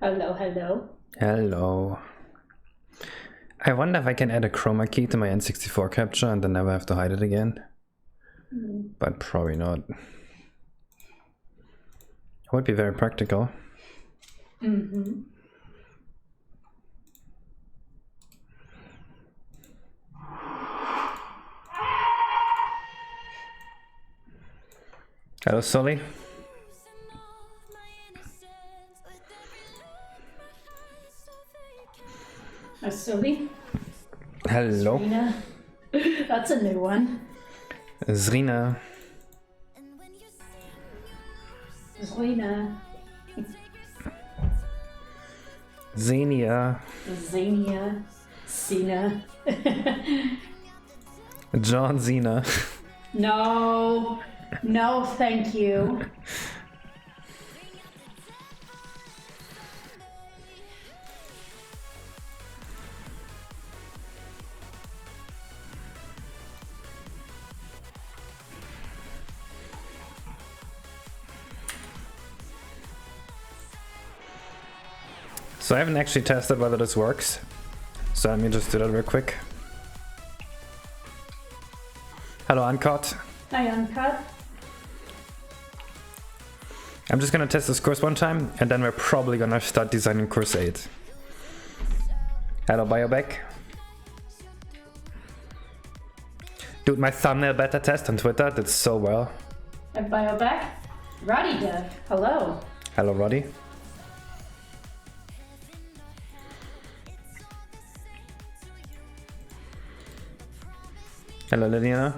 Hello, hello. Hello. I wonder if I can add a chroma key to my N64 capture and then never have to hide it again. But probably not. It would be very practical. Mm-hmm. Hello, Sully. Sully? Hello. Zrina. That's a new one. Zrina. Zrina. Xenia. Xenia. Cena. John Cena. No. No, thank you. So I haven't actually tested whether this works. So let me just do that real quick. Hello, Uncut. Hi, Uncut. I'm just gonna test this course one time and then we're probably gonna start designing course 8. Hello, Bioback. Dude, my thumbnail beta test on Twitter did so well. And Bioback. Roddy Dev. Hello. Hello, Roddy. Hello, Liliana.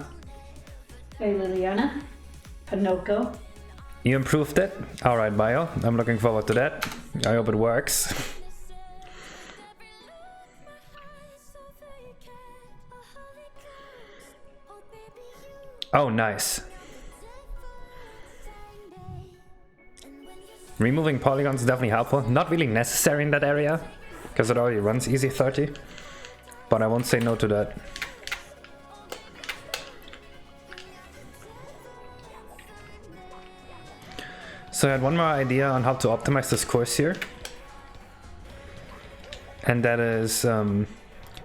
Hey, Liliana. Pinocchio. You improved it? Alright, Bio. I'm looking forward to that. I hope it works. Oh, nice. Removing polygons is definitely helpful. Not really necessary in that area, because it already runs easy 30. But I won't say no to that. So I had one more idea on how to optimize this course here. And that is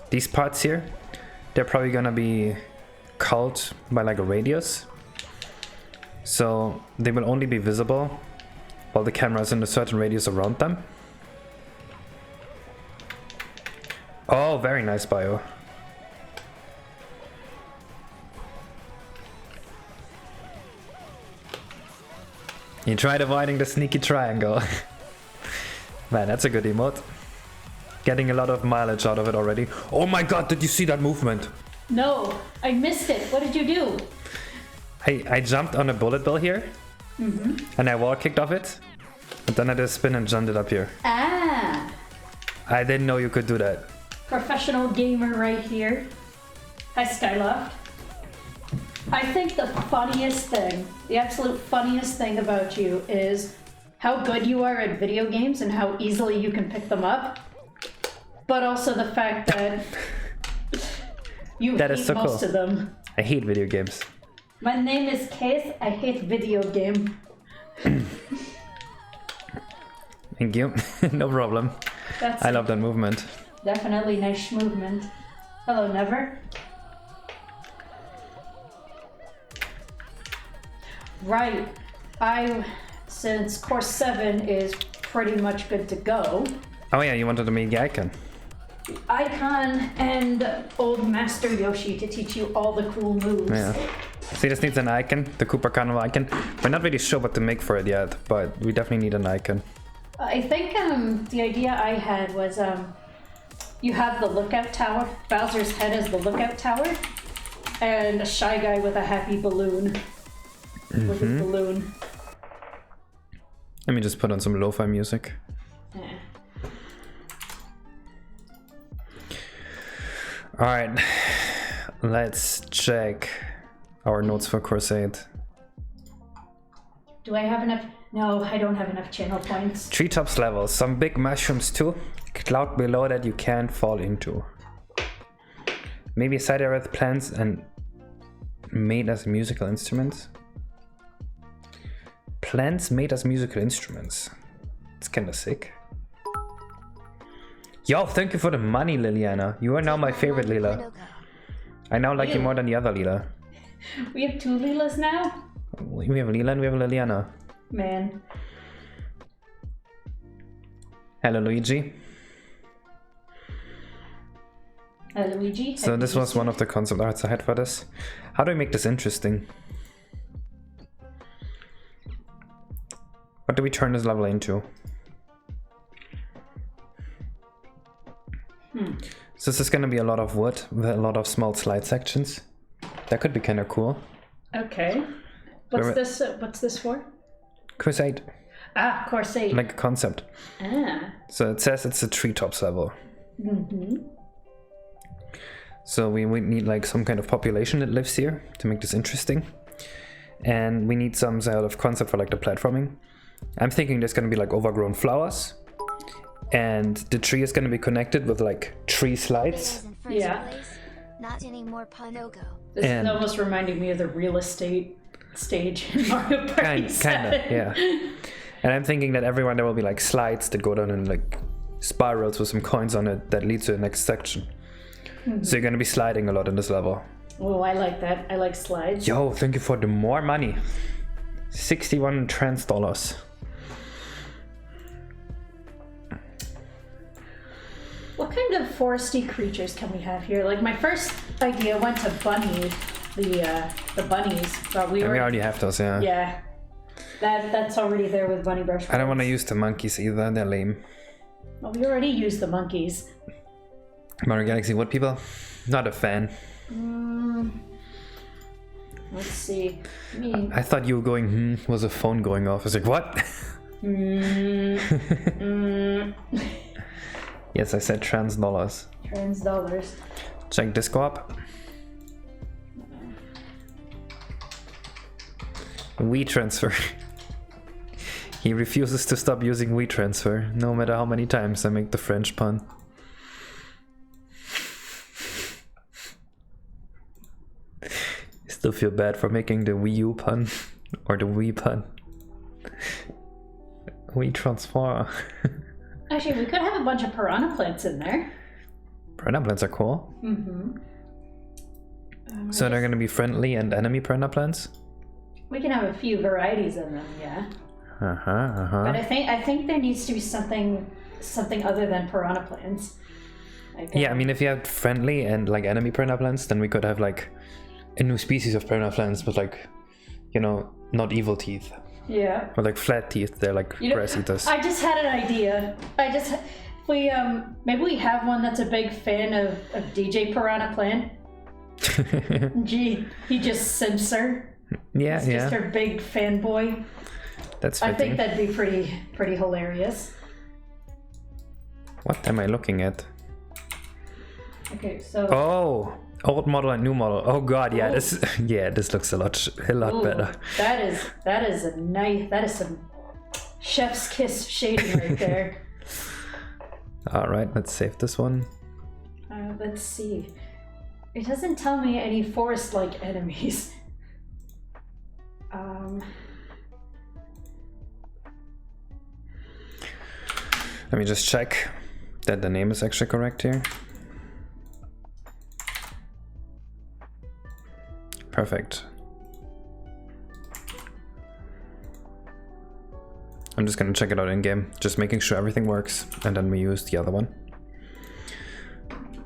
these parts here. They're probably gonna be culled by like a radius. So they will only be visible while the camera is in a certain radius around them. Oh, very nice, Bio. You tried avoiding the sneaky triangle. Man, that's a good emote. Getting a lot of mileage out of it already. Oh my god, did you see that movement? No, I missed it. What did you do? I jumped on a bullet bill here. And I wall kicked off it. And then I did a spin and jumped it up here. Ah. I didn't know you could do that. Professional gamer right here. Hi, Skyloft. I think the funniest thing, the absolute funniest thing about you is how good you are at video games and how easily you can pick them up. But also the fact that you That hate is so most cool. of them. I hate video games. My name is Case. I hate video game. Thank you. No problem. That's I love that movement. definitely nice movement. Hello, Never. Right. Since course 7 is pretty much good to go, Oh yeah, you wanted to make the icon. Icon and old Master Yoshi to teach you all the cool moves. Yeah. See, this needs an icon, the Koopa Carnival icon. We're not really sure what to make for it yet, but we definitely need an icon. I think the idea I had was you have the lookout tower, Bowser's head as the lookout tower, and a Shy Guy with a happy balloon. With his balloon. Let me just put on some lo-fi music. Yeah. Alright, let's check our notes for course 8. Do I have enough? No, I don't have enough channel points. Treetops levels, some big mushrooms too. Cloud below that you can't fall into. Maybe side earth plants and made as musical instruments. Plants made as musical instruments. It's kinda sick. Yo, thank you for the money, Liliana. You are now my favorite Lila. I now like you more than the other Lila. We have 2 Leelas now? We have Lila and we have Liliana. Man. Hello, Luigi. Luigi? So this was one of the concept arts I had for this. How do we make this interesting? What do we turn this level into? So this is gonna be a lot of wood with a lot of small slide sections. That could be kind of cool. Okay. What's this for? Crusade. Ah, Corsair. Like a concept. Ah. So it says it's a treetops level. So we need like some kind of population that lives here to make this interesting. And we need some sort of concept for like the platforming. I'm thinking there's gonna be like overgrown flowers. And the tree is gonna be connected with like tree slides. Yeah. Not anymore, Ponogo. This is almost reminding me of the real estate stage in Mario Party. Kinda, yeah. And I'm thinking that everyone there will be like slides that go down in like spirals with some coins on it that lead to the next section. So you're gonna be sliding a lot in this level. Oh, I like that. I like slides. Yo, thank you for the more money. 61 trans dollars. What kind of foresty creatures can we have here? Like my first idea went to bunny, the bunnies, but we already have those, yeah. Yeah, that's already there with bunny brush. I don't want to use the monkeys either. They're lame. Well, we already used the monkeys. Mario Galaxy Wood people, not a fan. Let's see. I thought you were going. Was a phone going off? I was like, what? Yes, I said trans dollars. Trans dollars. Check this co-op. WeTransfer. He refuses to stop using WeTransfer, no matter how many times I make the French pun. I still feel bad for making the Wii U pun, or the Wii pun. WeTransfer. Actually, we could have a bunch of piranha plants in there. Piranha plants are cool. So they're gonna be friendly and enemy piranha plants? We can have a few varieties in them, yeah. But I think there needs to be something other than piranha plants. Like, yeah, I mean, if you have friendly and like enemy piranha plants, then we could have like a new species of piranha plants with like, you know, not evil teeth. Yeah. Or like flat teeth. They're like grass eaters. I just had an idea. Maybe we have one that's a big fan of DJ Piranha Plant. Gee, he just simps her. Yeah, He's just her big fanboy. That's fitting. I think that'd be pretty hilarious. What am I looking at? Okay, so. Oh, old model and new model. Oh god, yeah, this looks a lot better. That is a nice. That is some chef's kiss shading right there. All right, let's save this one. Let's see. It doesn't tell me any forest-like enemies. Let me just check that the name is actually correct here. Perfect. I'm just gonna check it out in game, just making sure everything works, and then we use the other one.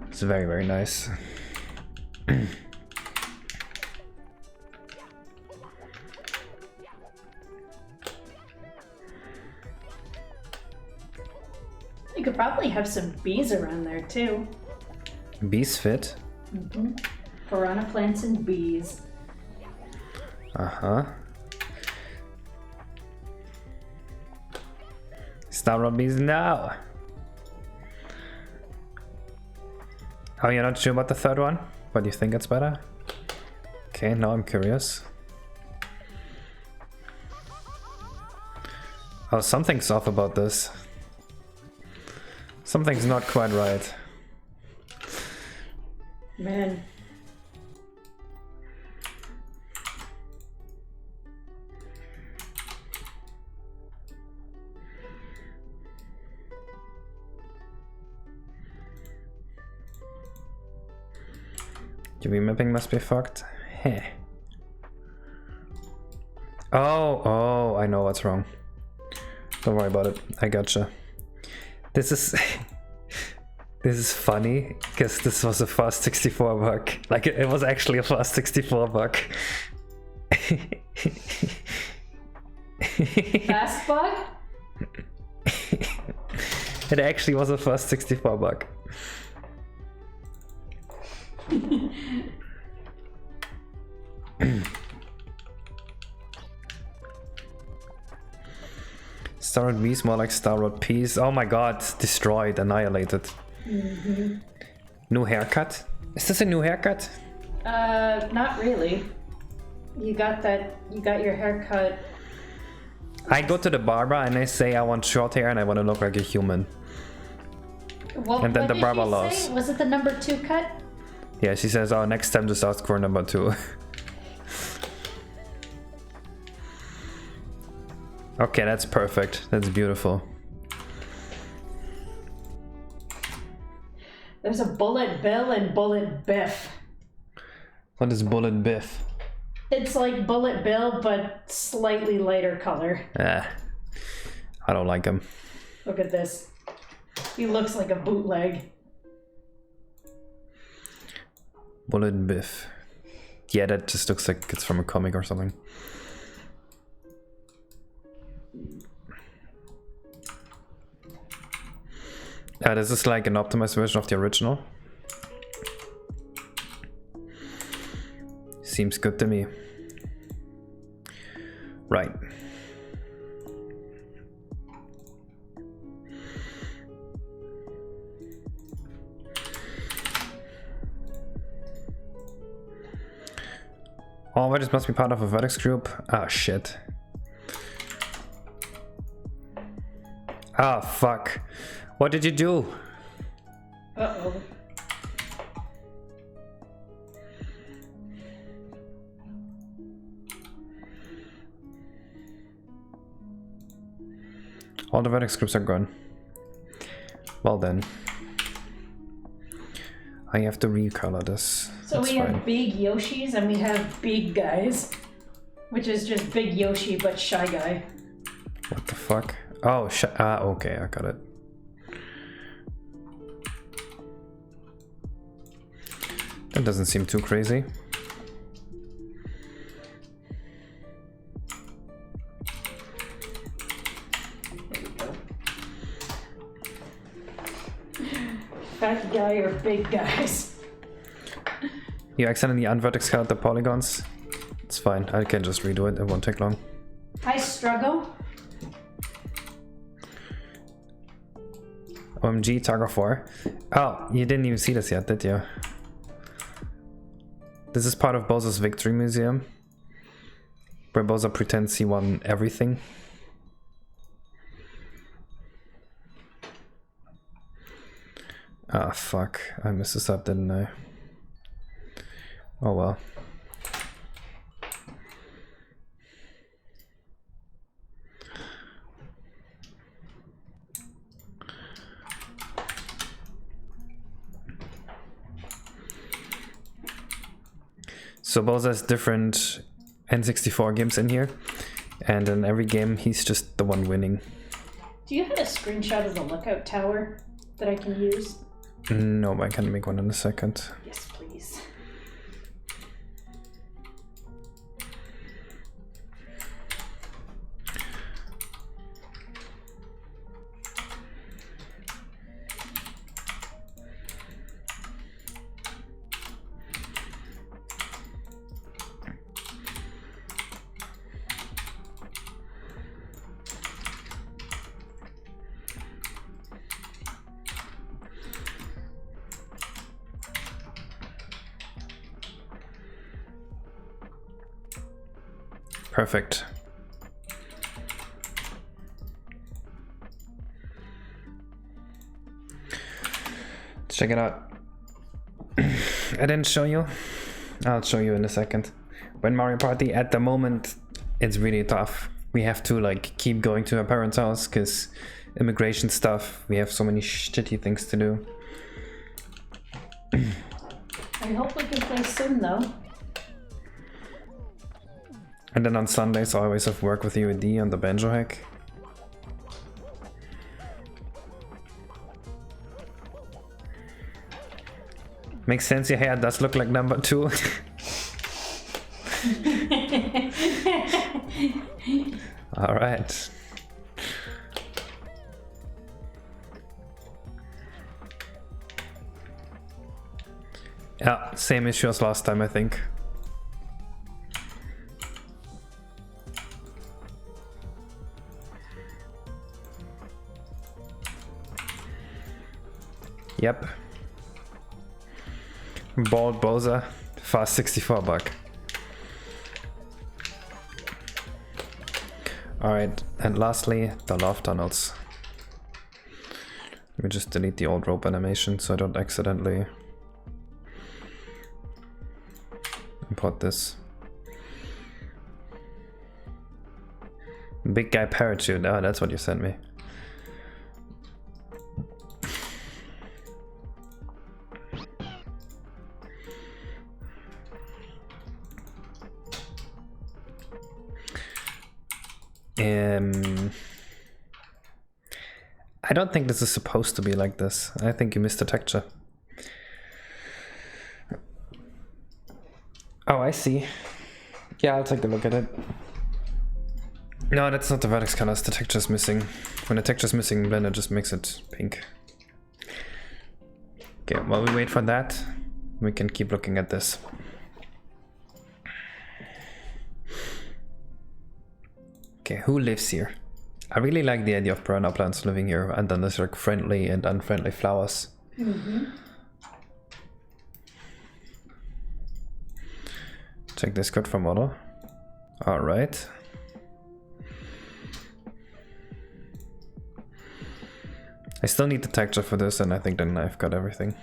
It's very, very nice. You could probably have some bees around there too. Bees fit. Piranha plants and bees. Star on bees now. Oh, you're not sure about the third one? But you think it's better? Okay, now I'm curious. Oh, something's off about this. Something's not quite right. Man. UV mapping must be fucked. Heh. Oh, I know what's wrong. Don't worry about it. I gotcha. This is this is funny because this was a fast64 bug. Like it was actually a fast64 bug. Fast bug? It actually was a fast64 bug. Starroad V is more like Starroad P's. Oh my god, destroyed, annihilated. New haircut? Is this a new haircut? Not really. You got your haircut. I go to the barber and I say I want short hair and I want to look like a human. And then the barber loves. Was it the number 2 cut? Yeah, she says, oh, next time just ask for number 2. Okay, that's perfect. That's beautiful. There's a Bullet Bill and Bullet Biff. What is Bullet Biff? It's like Bullet Bill, but slightly lighter color. I don't like him. Look at this. He looks like a bootleg. Bullet Biff. Yeah, that just looks like it's from a comic or something. This is like an optimized version of the original. Seems good to me. Right. All vertices must be part of a vertex group. Ah, shit. Ah, fuck. What did you do? Uh-oh. All the vertex groups are gone. Well then. I have to recolor this. So That's we fine. have big Yoshis and we have big guys. Which is just big Yoshi but shy guy. What the fuck? Oh, okay, I got it. That doesn't seem too crazy. Fat guy or big guys. You accidentally unvertex colored the polygons. It's fine, I can just redo it, it won't take long. I struggle. OMG, Targa 4. Oh, you didn't even see this yet, did you? This is part of Bowser's Victory Museum, where Bowser pretends he won everything. Ah, fuck. I messed this up, didn't I? Oh well. So Bowser has different N64 games in here, and in every game he's just the one winning. Do you have a screenshot of the lookout tower that I can use? No, I can make one in a second. Yes, please. Perfect. Let's check it out. I didn't show you. I'll show you in a second. When Mario Party, at the moment, it's really tough. We have to like keep going to our parents' house because immigration stuff. We have so many shitty things to do. I hope we can play soon, though. And then on Sundays I always have work with UAD on the banjo hack. Makes sense, your hair does look like number 2. Alright. Yeah, same issue as last time, I think. Yep. Bald Bowser, fast 64 buck. Alright, and lastly, the love tunnels. Let me just delete the old rope animation so I don't accidentally import this. Big guy parachute, oh, that's what you sent me. I don't think this is supposed to be like this. I think you missed the texture. Oh, I see. Yeah, I'll take a look at it. No, that's not the vertex colors. The texture's missing. When the texture's missing, Blender just makes it pink. Okay, while we wait for that, we can keep looking at this. Okay, who lives here? I really like the idea of piranha plants living here, and then there's like friendly and unfriendly flowers. Check this code for model. Alright. I still need the texture for this, and I think then I've got everything.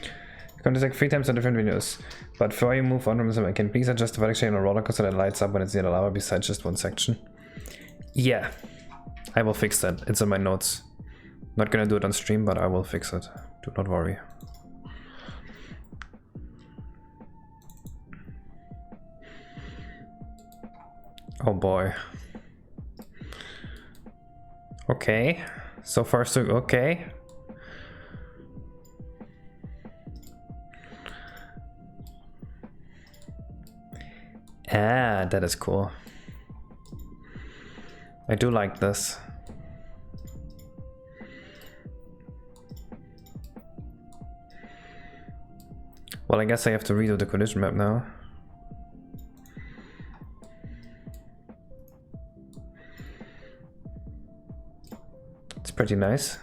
It's going to take 3 times on different videos. But before you move on from this, can you please adjust the vertex shape on a roller coaster that lights up when it's near the lava besides just one section? Yeah, I will fix that. It's in my notes. Not gonna do it on stream, but I will fix it. Do not worry. Oh boy. Okay. So far so okay. Ah, that is cool. I do like this. Well, I guess I have to redo the collision map now. It's pretty nice.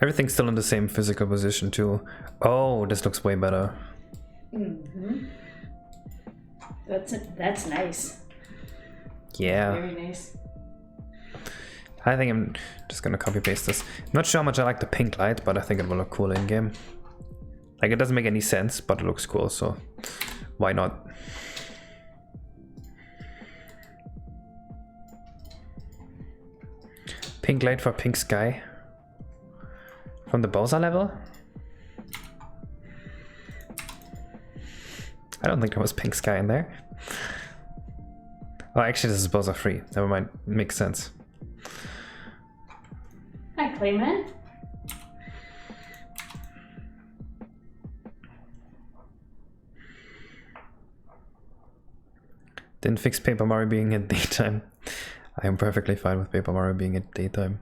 Everything's still in the same physical position too. Oh, this looks way better. That's nice. Yeah. Very nice. I think I'm just gonna copy paste this. I'm not sure how much I like the pink light, but I think it will look cool in game. Like, it doesn't make any sense, but it looks cool, so why not? Pink light for pink sky. From the Bowser level? I don't think there was pink sky in there. Oh, actually this is Bowser 3. Never mind, makes sense. Hi, Clayman. Didn't fix Paper Mario being at daytime. I am perfectly fine with Paper Mario being at daytime.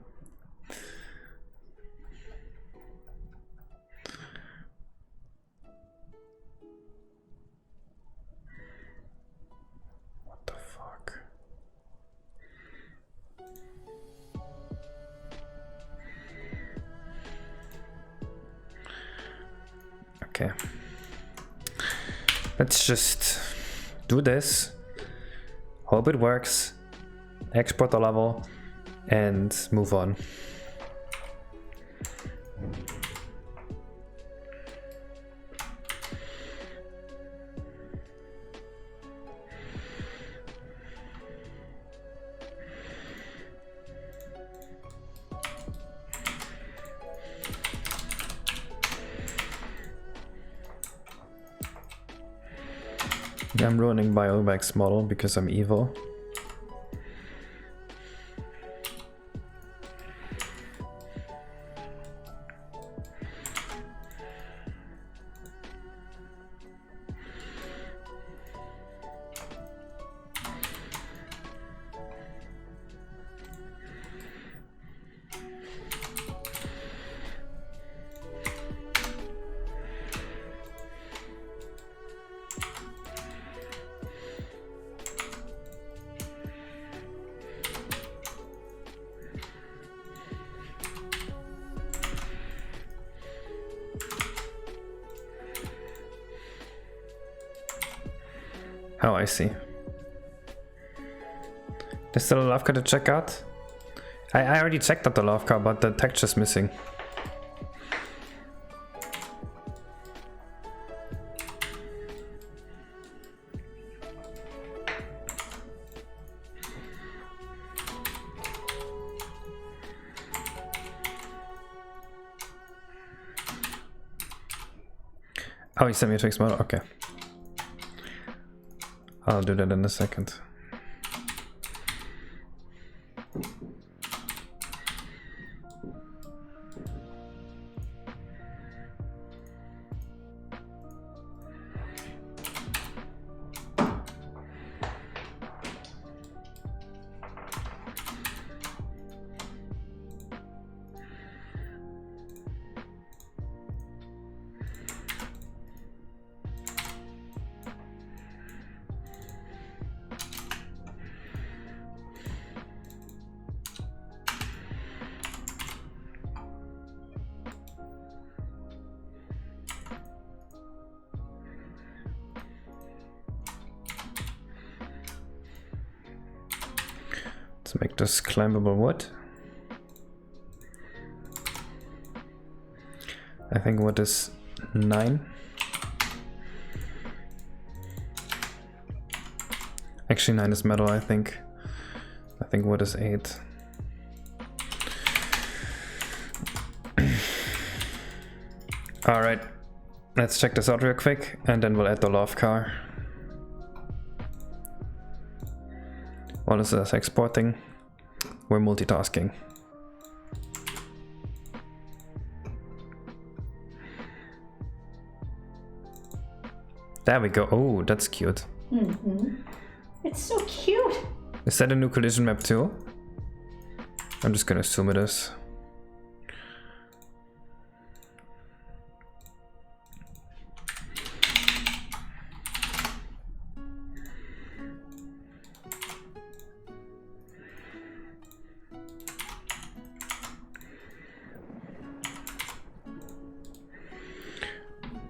What the fuck? Okay. Let's just do this. Hope it works. Export the level and move on. I'm ruining Biomag's model because I'm evil. Oh, I see. There's still a love car to check out? I already checked out the love car, but the texture's missing. Oh, you sent me a fixed model? Okay. I'll do that in a second. Let's make this climbable wood. I think wood is 9. Actually 9 is metal, I think. I think wood is 8. Alright, let's check this out real quick and then we'll add the love car. While this is exporting, we're multitasking. There we go. Oh, that's cute. It's so cute. Is that a new collision map too? I'm just gonna assume it is.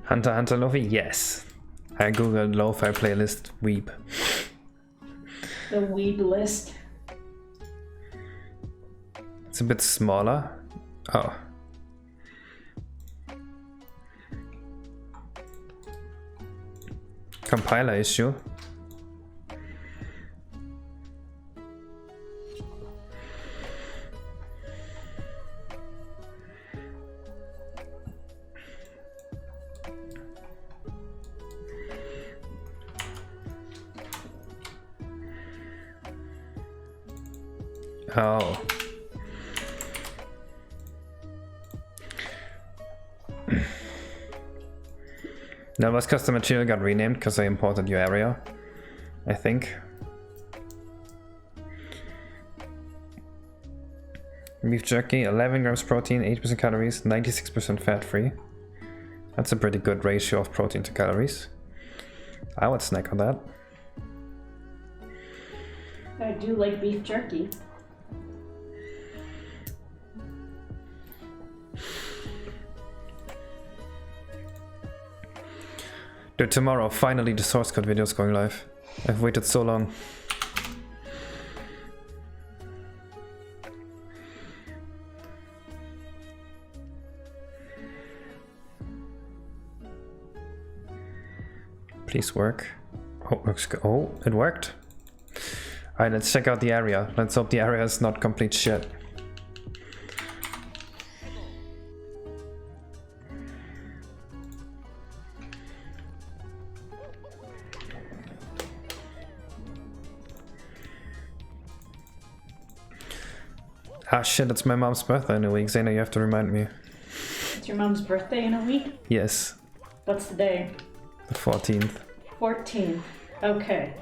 Hunter Hunter Lo-Fi? Yes. I googled lo-fi playlist weeb. The weed list. It's a bit smaller. Oh. Compiler issue. Oh. That was custom material got renamed because I imported your area, I think. Beef jerky, 11 grams protein, 8% calories, 96% fat free. That's a pretty good ratio of protein to calories. I would snack on that. I do like beef jerky. Dude, tomorrow, finally the source code video is going live. I've waited so long. Please work. Oh, looks good. Oh, it worked. Alright, let's check out the area. Let's hope the area is not complete shit. Ah shit, it's my mom's birthday in a week. Zena, you have to remind me. It's your mom's birthday in a week? Yes, What's the day? the 14th. 14th. Okay.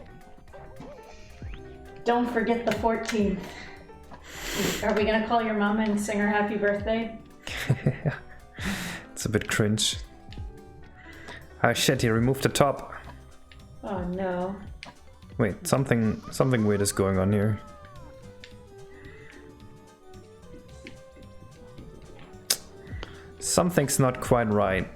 Don't forget the 14th. Are we gonna call your mom and sing her happy birthday? It's a bit cringe. Ah shit, he removed the top. Oh no. Wait, something weird is going on here. Something's not quite right.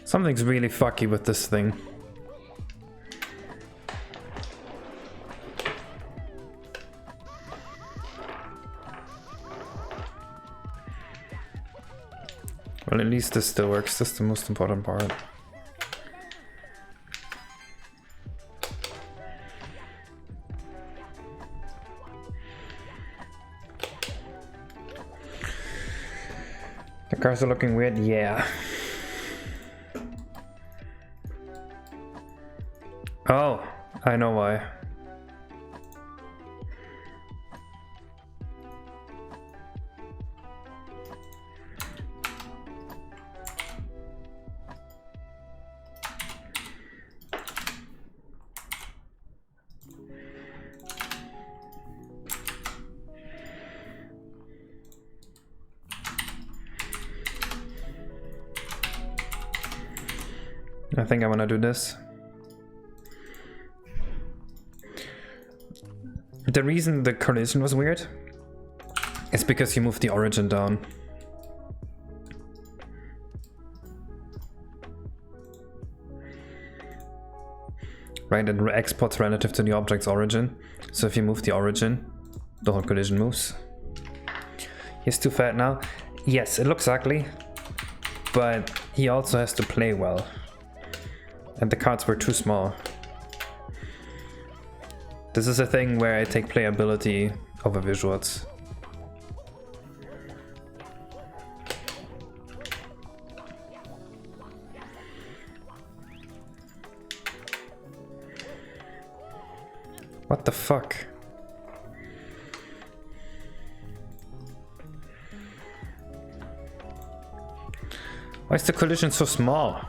Something's really fucky with this thing. Well, at least this still works. That's the most important part. The cars are looking weird, yeah. Oh, I know why. I think I want to do this. The reason the collision was weird is because you moved the origin down. Right, it exports relative to the object's origin. So if you move the origin, the whole collision moves. He's too fat now. Yes, it looks ugly, but he also has to play well. And the cards were too small. This is a thing where I take playability over visuals. What the fuck? Why is the collision so small?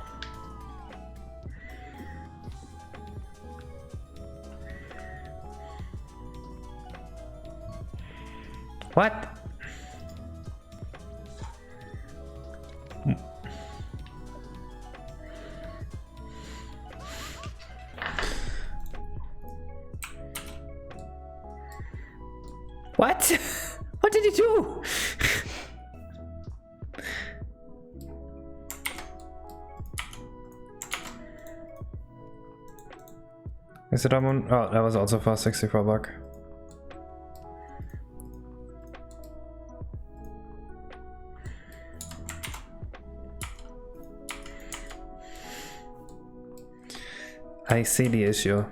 What? What? What did he do? Is it on? Oh, that was also for 64 buck. I see the issue.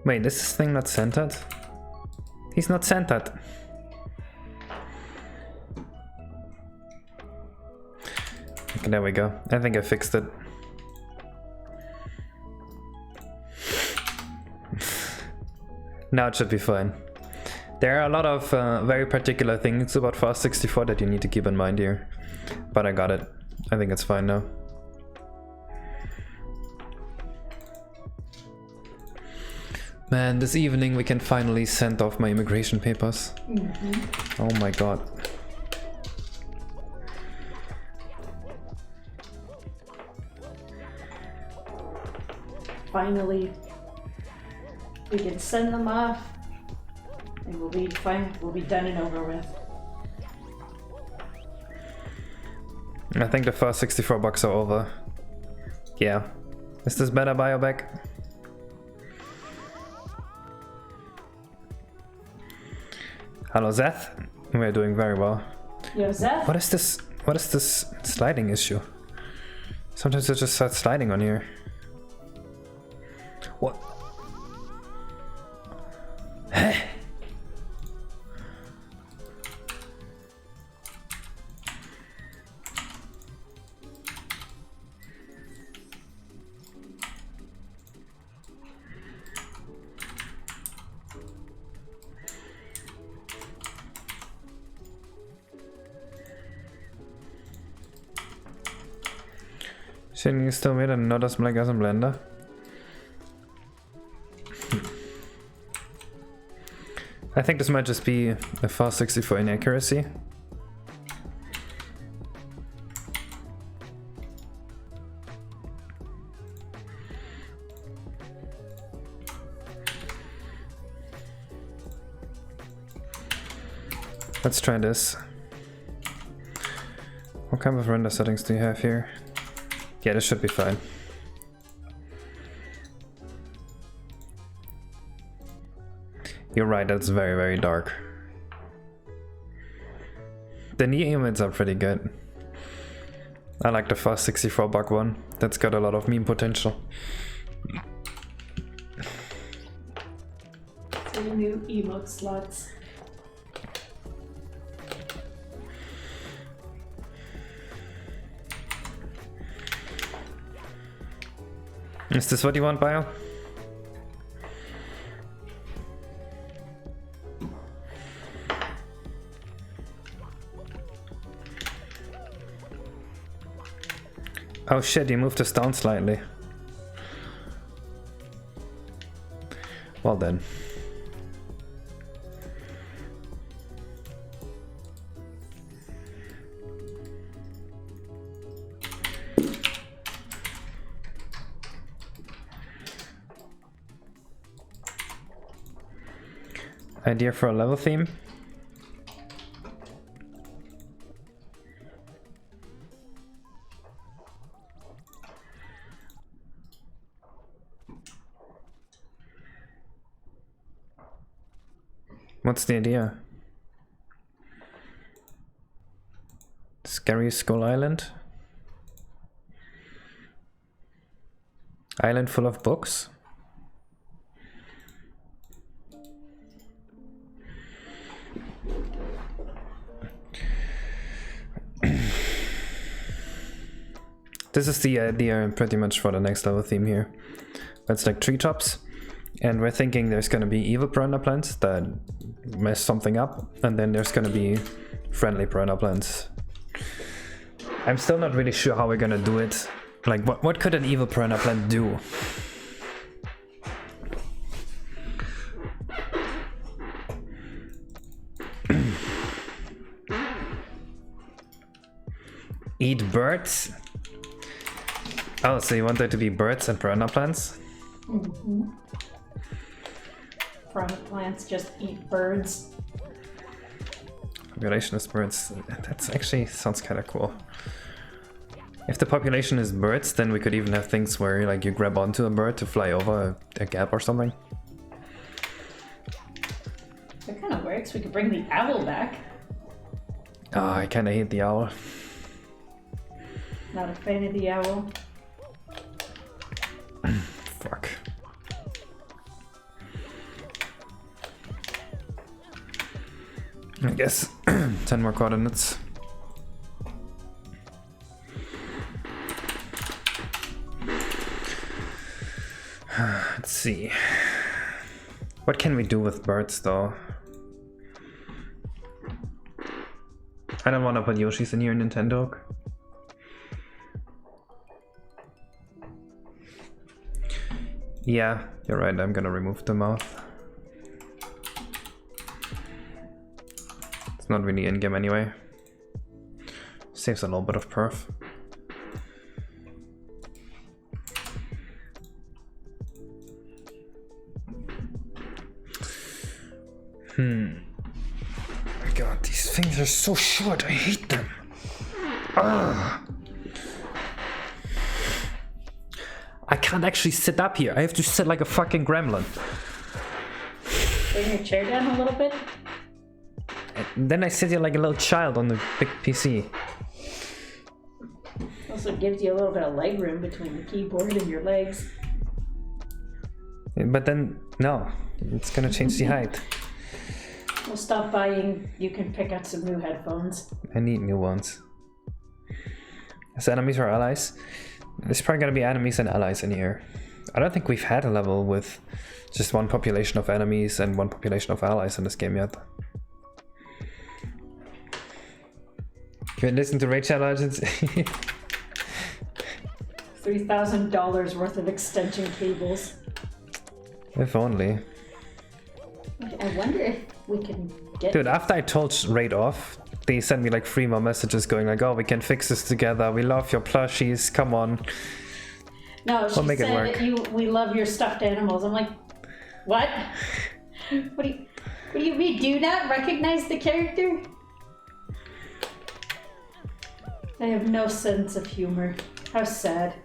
Wait, is this thing not centered? He's not centered. Okay, there we go. I think I fixed it. Now it should be fine. There are a lot of very particular things about Fast 64 that you need to keep in mind here. But I got it. I think it's fine now. Man, this evening we can finally send off my immigration papers. Oh my god. Finally, we can send them off, and we'll be fine. We'll be done and over with. I think the first 64 bucks are over. Yeah. Is this better, Biobag? Hello, Zeth. We're doing very well. Yo, Zeth? What is this? What is this sliding issue? Sometimes it just starts sliding on here. What? Huh? Shouldn't you still made and not as black as in Blender? I think this might just be a fast 64 inaccuracy. Let's try this. What kind of render settings do you have here? Yeah, this should be fine. You're right, that's very, very dark. The knee images are pretty good. I like the first 64 buck one. That's got a lot of meme potential. So new emote slots. Is this what you want, Bio? Oh shit, you moved this down slightly. Well then. Idea for a level theme? What's the idea? Scary Skull Island? Island full of books? This is the idea pretty much for the next level theme here. It's like treetops, and we're thinking there's gonna be evil piranha plants that mess something up, and then there's gonna be friendly piranha plants. I'm still not really sure how we're gonna do it. Like, what could an evil piranha plant do? Eat birds? Oh, so you want there to be birds and piranha plants? Mm-hmm. Piranha plants just eat birds. Population is birds. That's actually sounds kind of cool. If the population is birds, then we could even have things where like you grab onto a bird to fly over a gap or something. That kind of works. We could bring the owl back. Oh, I kind of hate the owl. Not a fan of the owl. Fuck. I guess 10 more coordinates. Let's see. What can we do with birds though? I don't want to put Yoshi's in here, Nintendo. Yeah, you're right, I'm gonna remove the mouth. It's not really in-game anyway. Saves a little bit of perf. God, these things are so short, I hate them. I can't actually sit up here. I have to sit like a fucking gremlin. Bring your chair down a little bit. And then I sit here like a little child on the big PC. Also gives you a little bit of leg room between the keyboard and your legs. But then, no. It's gonna change the height. We'll stop buying. You can pick out some new headphones. I need new ones. Is enemies or allies? There's probably gonna be enemies and allies in here. I don't think we've had a level with just one population of enemies and one population of allies in this game yet. Can you listen to Rachel Legends? $3,000 worth of extension cables. If only. I wonder if we can get... Dude, after I told Raid off, they sent me like 3 more messages going like, oh, we can fix this together. We love your plushies. Come on. No, she We'll make it said work. that we love your stuffed animals. I'm like, what? What do you mean? Do you not recognize the character? I have no sense of humor. How sad.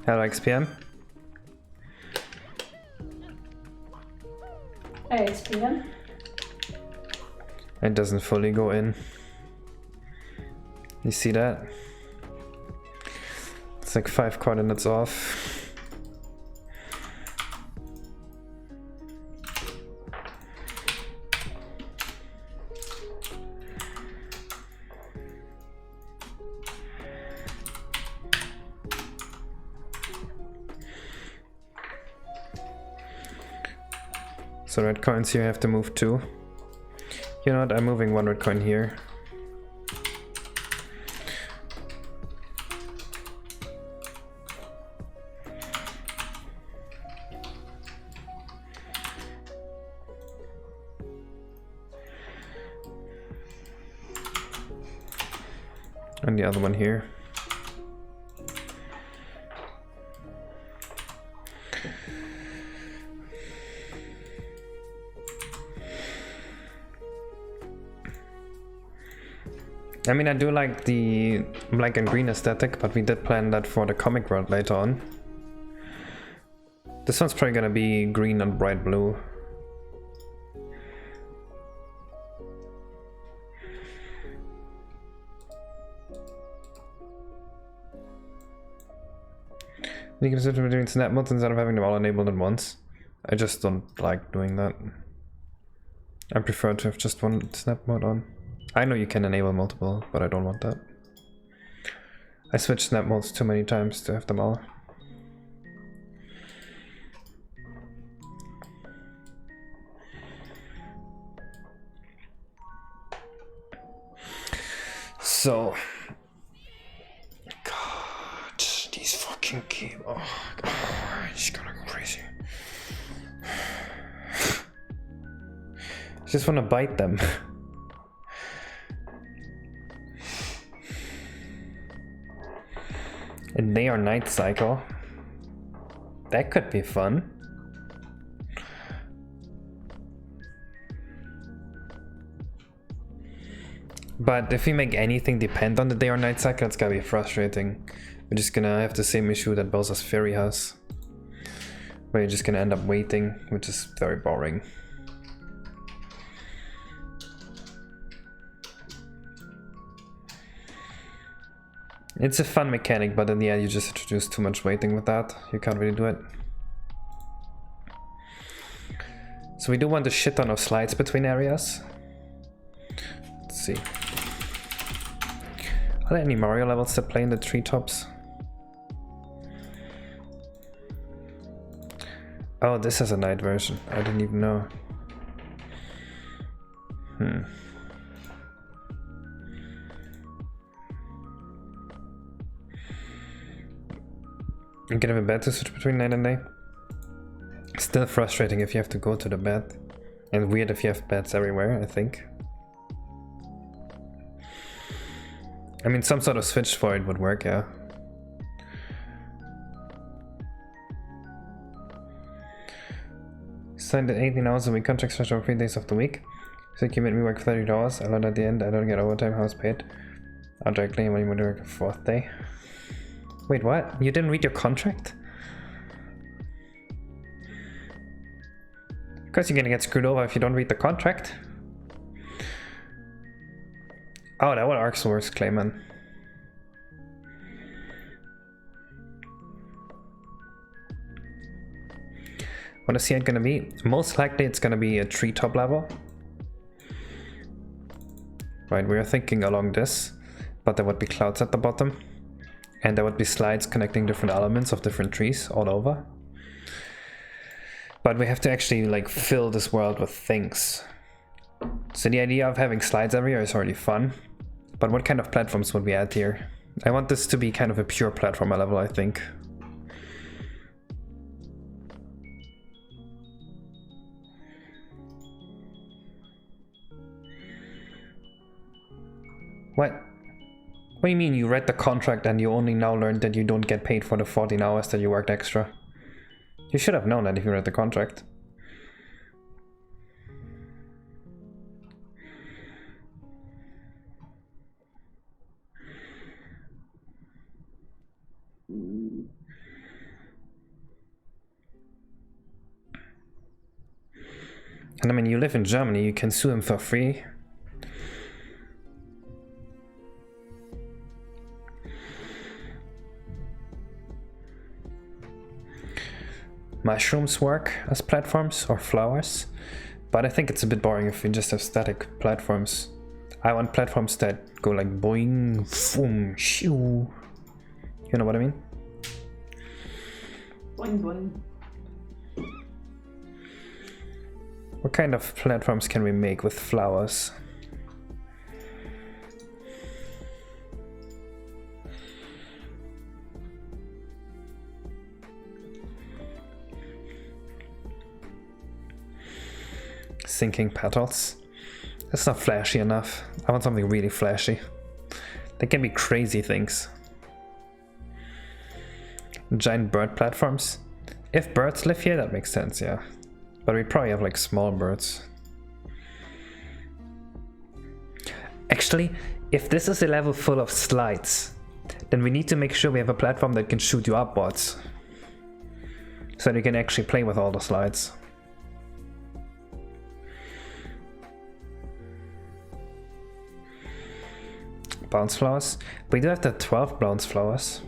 Hello, XPM. Hey, XPM. It doesn't fully go in. You see that? It's like 5 coordinates off. So red coins here have to move 2. You know what, I'm moving 1 red coin here. And the other one here. I mean, I do like the black and green aesthetic, but we did plan that for the comic world later on. This one's probably gonna be green and bright blue. You can switch between snap modes instead of having them all enabled at once. I just don't like doing that. I prefer to have just one snap mode on. I know you can enable multiple, but I don't want that. I switched snap modes too many times to have them all. So, God, these fucking games. Oh, God, it's gonna go crazy. I just want to bite them. A day or night cycle. That could be fun. But if we make anything depend on the day or night cycle, it's gonna be frustrating. We're just gonna have the same issue that Bowser's Fury has, where you're just gonna end up waiting, which is very boring. It's a fun mechanic, but in the end you just introduce too much waiting with that. You can't really do it. So we do want a shit ton of slides between areas. Let's see. Are there any Mario levels that play in the treetops? Oh, this is a night version. I didn't even know. You can have a bed to switch between night and day. Still frustrating if you have to go to the bed And weird if you have beds everywhere, I think. I mean, some sort of switch for it would work, yeah. Signed at 18 hours a week, contract special 3 days of the week. So you made me work 30 hours, I learned at the end I don't get overtime, house paid. I'll directly when you want to work a 4th day. Wait, what? You didn't read your contract? Of course you're gonna get screwed over if you don't read the contract. Oh, that was Ark's worst claim, man. What is it gonna be? Most likely it's gonna be a treetop level. Right, we are thinking along this, but there would be clouds at the bottom. And there would be slides connecting different elements of different trees all over. But we have to actually like fill this world with things. So the idea of having slides everywhere is already fun. But what kind of platforms would we add here? I want this to be kind of a pure platformer level, I think. What? What do you mean you read the contract and you only now learned that you don't get paid for the 14 hours that you worked extra? You should have known that if you read the contract. And I mean, you live in Germany, you can sue him for free. Mushrooms work as platforms or flowers, but I think it's a bit boring if we just have static platforms. I want platforms that go like boing, boom, shoo. You know what I mean? Boing boing. What kind of platforms can we make with flowers? Sinking petals. That's not flashy enough. I want something really flashy. They can be crazy things. Giant bird platforms. If birds live here, that makes sense, yeah. But we probably have like small birds. Actually, if this is a level full of slides, then we need to make sure we have a platform that can shoot you upwards. So that you can actually play with all the slides. Bounce flowers. We do have the 12 bounce flowers.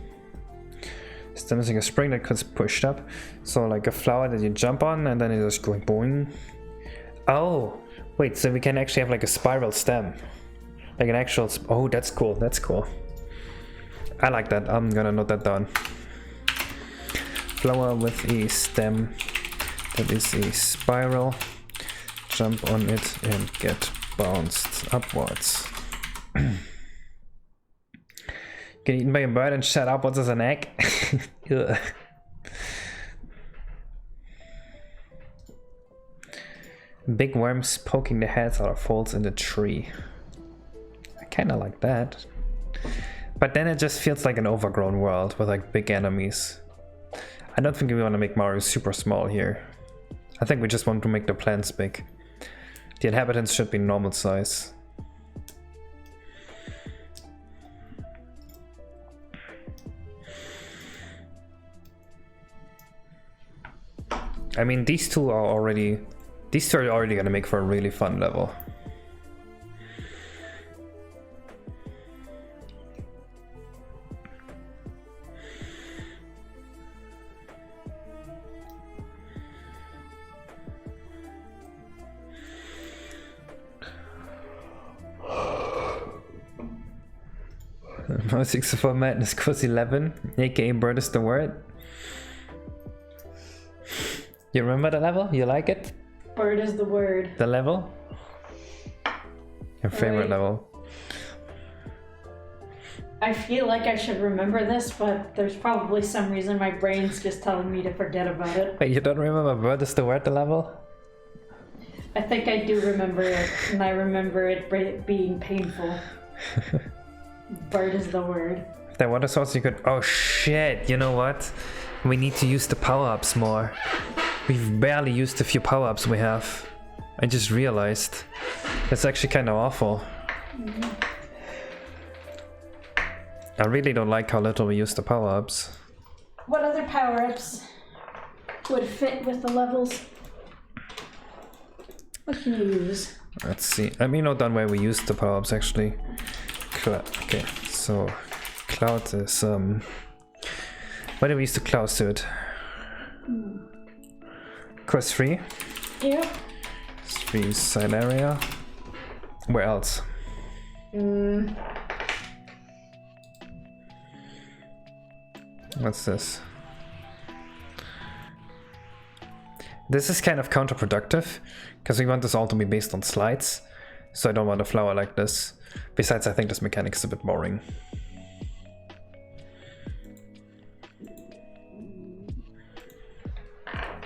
Still missing a spring that could push up. So like a flower that you jump on and then it just going boing. Oh, wait, so we can actually have like a spiral stem. Like an actual, oh, that's cool, that's cool. I like that, I'm gonna note that down. Flower with a stem that is a spiral. Jump on it and get bounced upwards. Get eaten by a bird and shot upwards as an egg. Big worms poking their heads out of holes in the tree. I kinda like that. But then it just feels like an overgrown world with like big enemies. I don't think we want to make Mario super small here. I think we just want to make the plants big. The inhabitants should be normal size. I mean, these two are already gonna make for a really fun level. No 64 Madness Course 11, aka Bird is the word. You remember the level? You like it? Bird is the word. The level? Your favorite level? I feel like I should remember this, but there's probably some reason my brain's just telling me to forget about it. Wait, you don't remember Bird is the word, the level? I think I do remember it, and I remember it being painful. Bart is the word. That water source you could... Oh shit, you know what? We need to use the power-ups more. We've barely used the few power-ups we have. I just realized. That's actually kind of awful. I really don't like how little we use the power-ups. What other power-ups would fit with the levels? What can you use? Let's see. Let me note down where we used the power-ups actually. Okay, so cloud is where do we use the clouds to it? Quest 3. Yeah. 3 side area. Where else? What's this? This is kind of counterproductive, because we want this all to be based on slides, so I don't want a flower like this. Besides, I think this mechanic is a bit boring.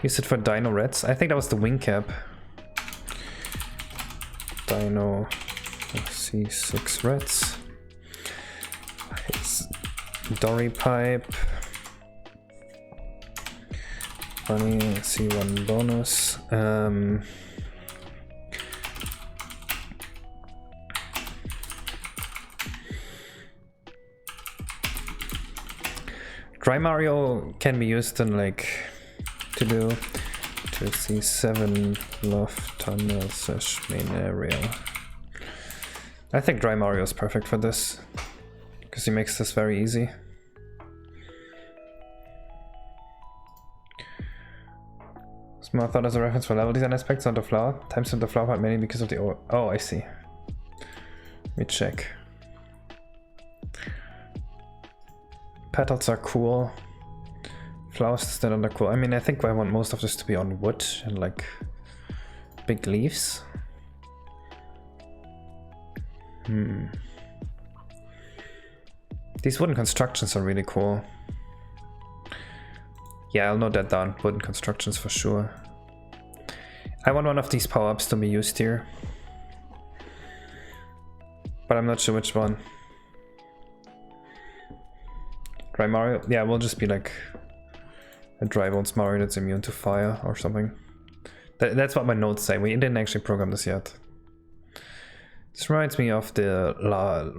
Use it for dino reds. I think that was the wing cap. Dino C6 reds. It's Dory pipe. Bunny C1 bonus. Dry Mario can be used in like to do to C7 loft tunnel slash main area. I think Dry Mario is perfect for this because he makes this very easy. Small thought as a reference for level design aspects on the flower. Times of the flower part mainly because of the oh, I see. Let me check. Petals are cool. Flowers still are cool. I mean, I think I want most of this to be on wood and like big leaves. These wooden constructions are really cool. Yeah, I'll note that down. Wooden constructions for sure. I want one of these power-ups to be used here. But I'm not sure which one. Dry Mario? Yeah, we'll just be like a dry bones Mario that's immune to fire or something. That's what my notes say. We didn't actually program this yet. This reminds me of the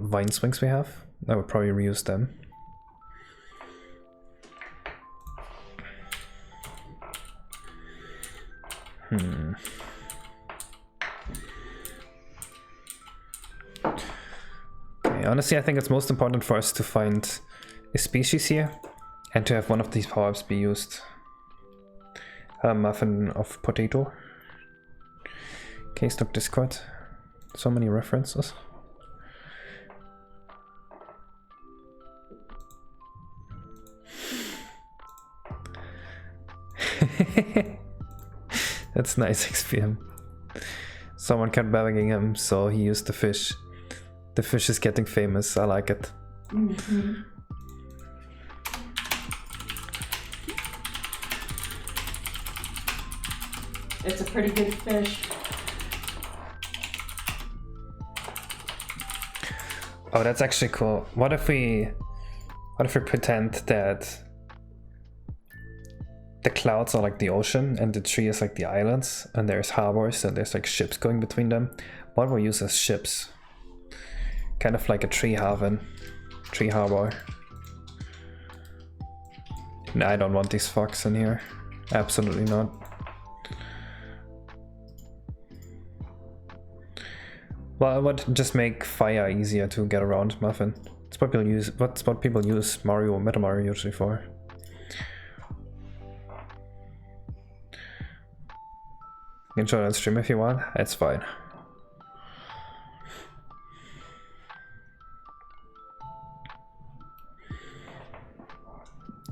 vine swings we have. I would probably reuse them. Okay, honestly, I think it's most important for us to find a species here and to have one of these power-ups be used. Muffin of potato. K-Stock Discord. So many references. That's nice XPM. Someone kept bugging him, so he used the fish. The fish is getting famous. I like it. It's a pretty good fish. Oh, that's actually cool. What if we pretend that the clouds are like the ocean and the tree is like the islands and there's harbors and there's like ships going between them? What we'll use as ships? Kind of like a tree harbor. No, I don't want these fox in here. Absolutely not. Well, I would just make fire easier to get around, Muffin. It's what people use Mario or Metal Mario usually for. You can show it on stream if you want, it's fine.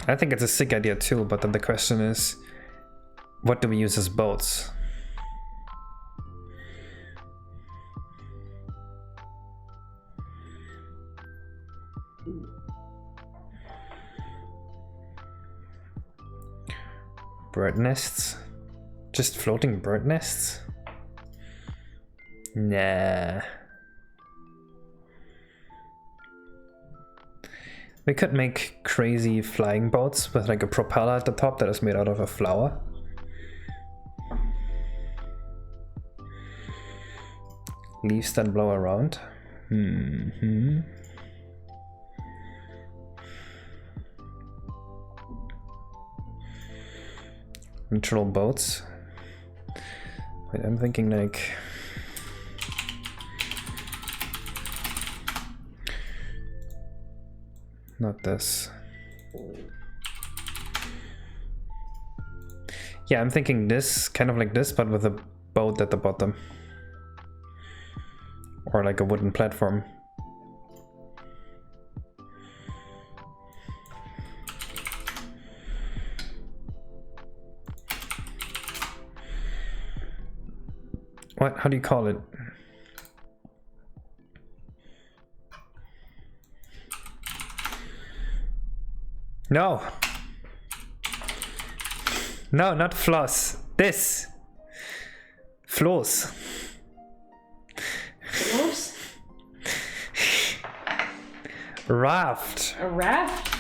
I think it's a sick idea too, but then the question is, what do we use as boats? Bird nests? Just floating bird nests? Nah. We could make crazy flying boats with like a propeller at the top that is made out of a flower. Leaves that blow around. Neutral boats. Wait, I'm thinking like... Not this. Yeah, I'm thinking this, kind of like this, but with a boat at the bottom. Or like a wooden platform. What? How do you call it? No! No, not floss. This! Floss. Floss? Raft. A raft?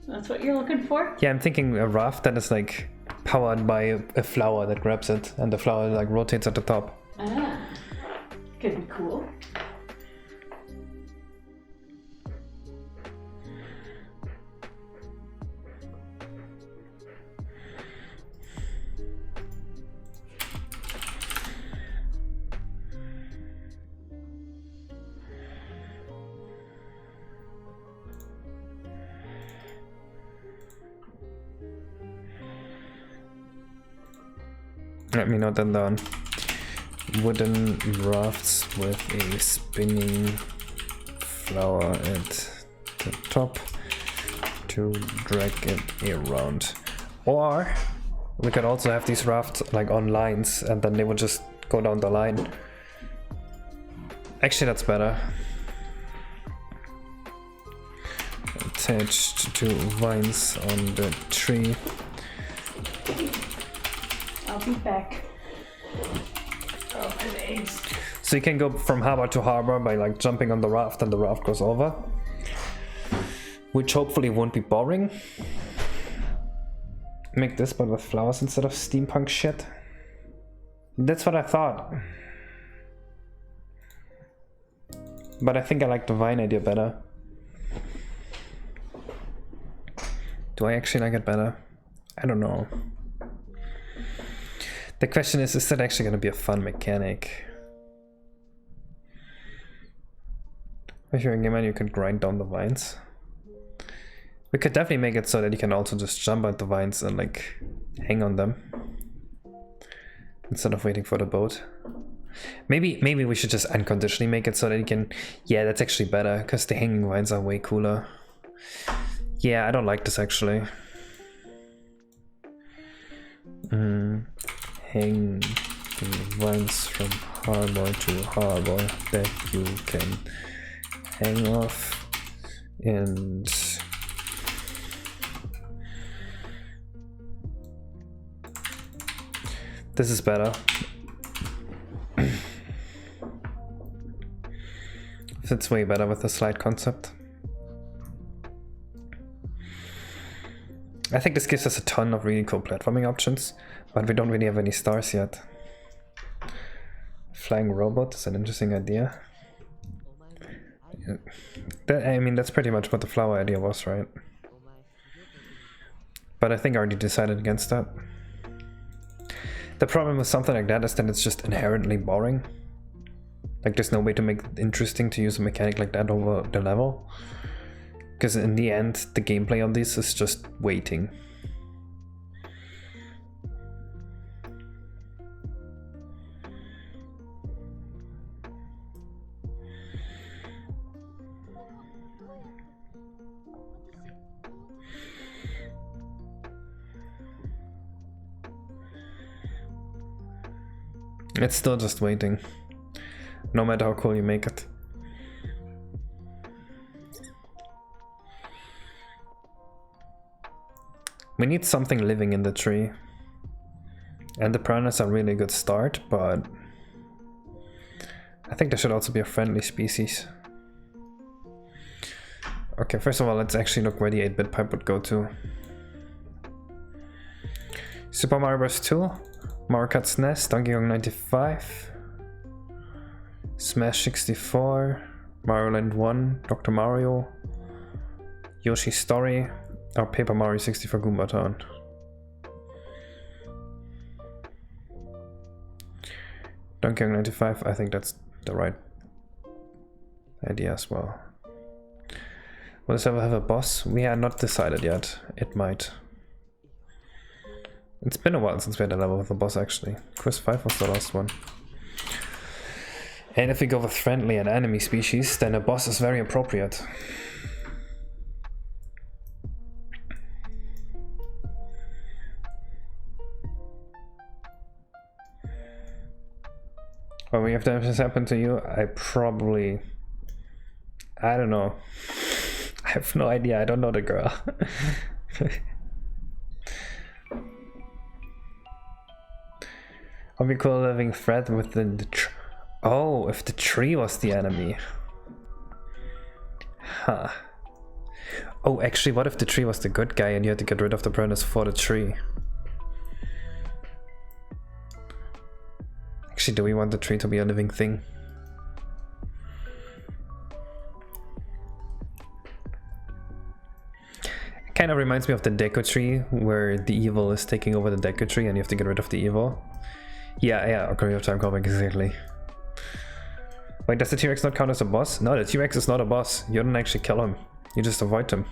That's what you're looking for? Yeah, I'm thinking a raft that is like powered by a flower that grabs it, and the flower like rotates at the top. Ah, could be cool. Let me note that down. Wooden rafts with a spinning flower at the top to drag it around. Or we could also have these rafts like on lines and then they would just go down the line. Actually, that's better. Attached to vines on the tree. I'll be back. Oh, my legs. So you can go from harbor to harbor by like jumping on the raft and the raft goes over. Which hopefully won't be boring. Make this but with flowers instead of steampunk shit. That's what I thought. But I think I like the vine idea better. Do I actually like it better? I don't know. The question is that actually going to be a fun mechanic? If you're a gamer, you can grind down the vines. We could definitely make it so that you can also just jump out the vines and like hang on them instead of waiting for the boat. Maybe we should just unconditionally make it so that you can... Yeah, that's actually better because the hanging vines are way cooler. Yeah, I don't like this actually. Hang the vines from harbor to harbor that you can hang off, and this is better. It's way better with the slide concept. I think this gives us a ton of really cool platforming options, but we don't really have any stars yet. Flying robot is an interesting idea. Yeah. I mean, that's pretty much what the flower idea was, right? But I think I already decided against that. The problem with something like that is that it's just inherently boring. Like, there's no way to make it interesting to use a mechanic like that over the level. Because in the end, the gameplay on this is just waiting. It's still just waiting, no matter how cool you make it. We need something living in the tree. And the piranhas are really a good start, but I think they should also be a friendly species. Okay, first of all, let's actually look where the 8-bit pipe would go to. Super Mario Bros. 2, Mario Kart's NES, Donkey Kong 95, Smash 64, Mario Land 1, Dr. Mario, Yoshi's Story, or Paper Mario 64 Goomba Town. Donkey Kong 95, I think that's the right idea as well. Will this ever have a boss? We are not decided yet. It might. It's been a while since we had a level with a boss actually. Quiz 5 was the last one. And if we go with friendly and enemy species, then a boss is very appropriate. Well, if that has happened to you, I don't know. I have no idea, I don't know the girl. Would be cool living threat within the tree. Oh, if the tree was the enemy. Huh. Oh, actually, what if the tree was the good guy and you had to get rid of the piranhas for the tree? Actually, do we want the tree to be a living thing? It kind of reminds me of the Deku tree, where the evil is taking over the Deku tree and you have to get rid of the evil. Yeah, Ocarina of Time comic, exactly. Wait, does the T-Rex not count as a boss? No, the T-Rex is not a boss. You don't actually kill him. You just avoid him.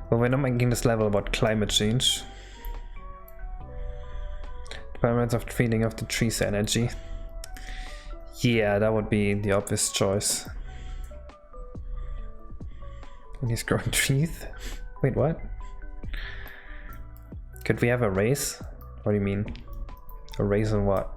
Well, we're not making this level about climate change. Departments of treating of the tree's energy. Yeah, that would be the obvious choice. And he's growing trees? Wait, what? Could we have a race? What do you mean? A race on what?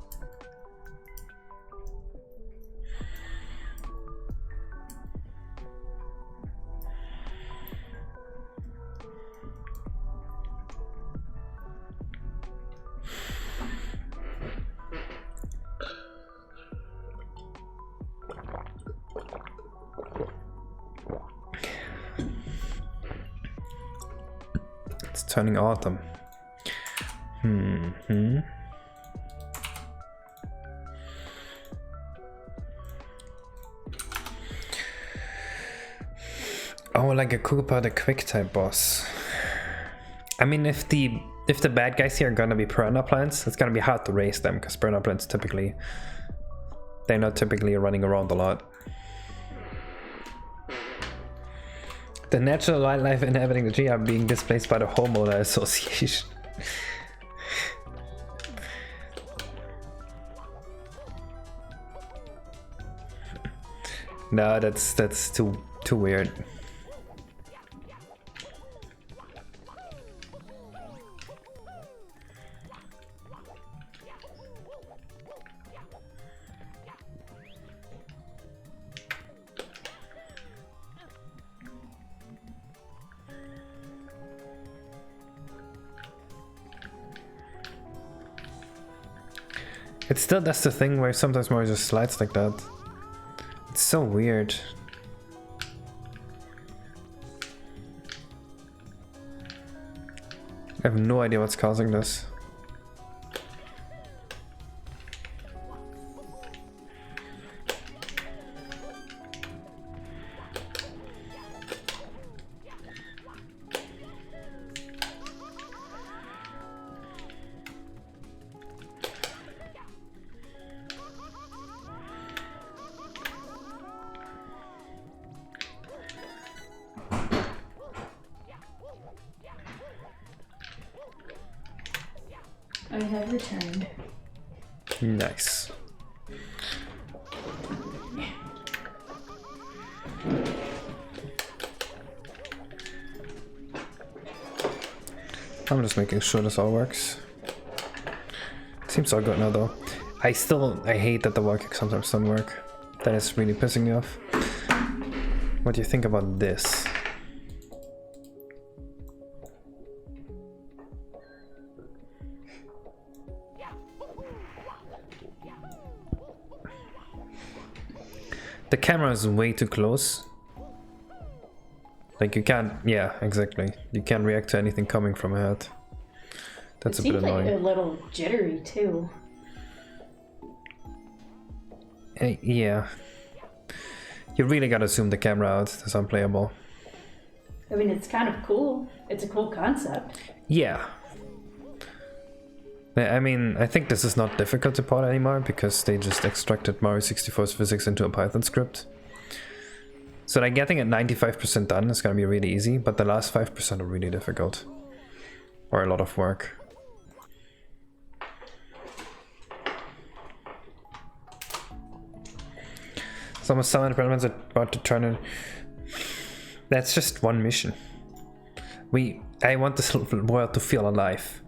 Turning autumn. Oh, like a Koopa, the quick type boss. I mean, if the bad guys here are gonna be piranha plants, it's gonna be hard to raise them because piranha plants they're not typically running around a lot. The natural wildlife inhabiting the tree are being displaced by the homeowner association. No, that's too weird. It still does the thing where sometimes Mario just slides like that. It's so weird. I have no idea what's causing this. I have returned. Nice. I'm just making sure this all works. Seems all good now though. I hate that the wall kicks sometimes don't work. That is really pissing me off. What do you think about this? The camera is way too close. Like you can't, yeah, exactly. You can't react to anything coming from ahead. That's a bit annoying. It seems like a little jittery too. Yeah. You really gotta zoom the camera out. That's unplayable. I mean, it's kind of cool. It's a cool concept. Yeah. I mean, I think this is not difficult to pod anymore because they just extracted Mario 64's physics into a Python script. So like getting it 95% done is gonna be really easy, but the last 5% are really difficult. Or a lot of work. Some elements are about to turn in. That's just one mission. I want this world to feel alive.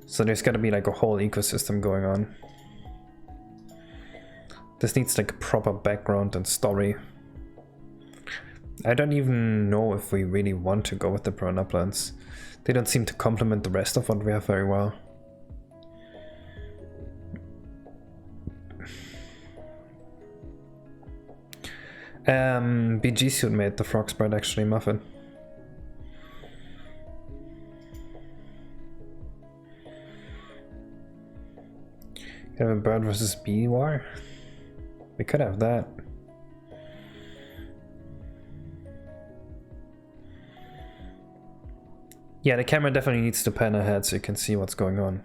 So there's gotta be like a whole ecosystem going on. This needs like a proper background and story. I don't even know if we really want to go with the piranha plants. They don't seem to complement the rest of what we have very well. BG suit made the frog sprite actually, Muffin. Have a bird versus bee war? We could have that. Yeah, the camera definitely needs to pan ahead so you can see what's going on.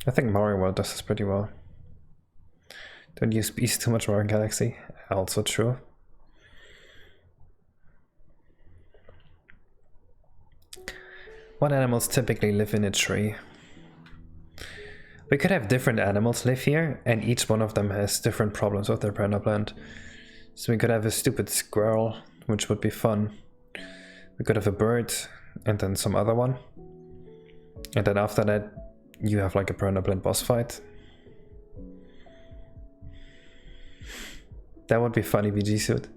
I think Mario World does this pretty well. Don't use bees too much, Mario Galaxy. Also true. What animals typically live in a tree? We could have different animals live here, and each one of them has different problems with their piranha plant. So we could have a stupid squirrel, which would be fun. We could have a bird, and then some other one. And then after that, you have like a piranha plant boss fight. That would be funny, VG suit.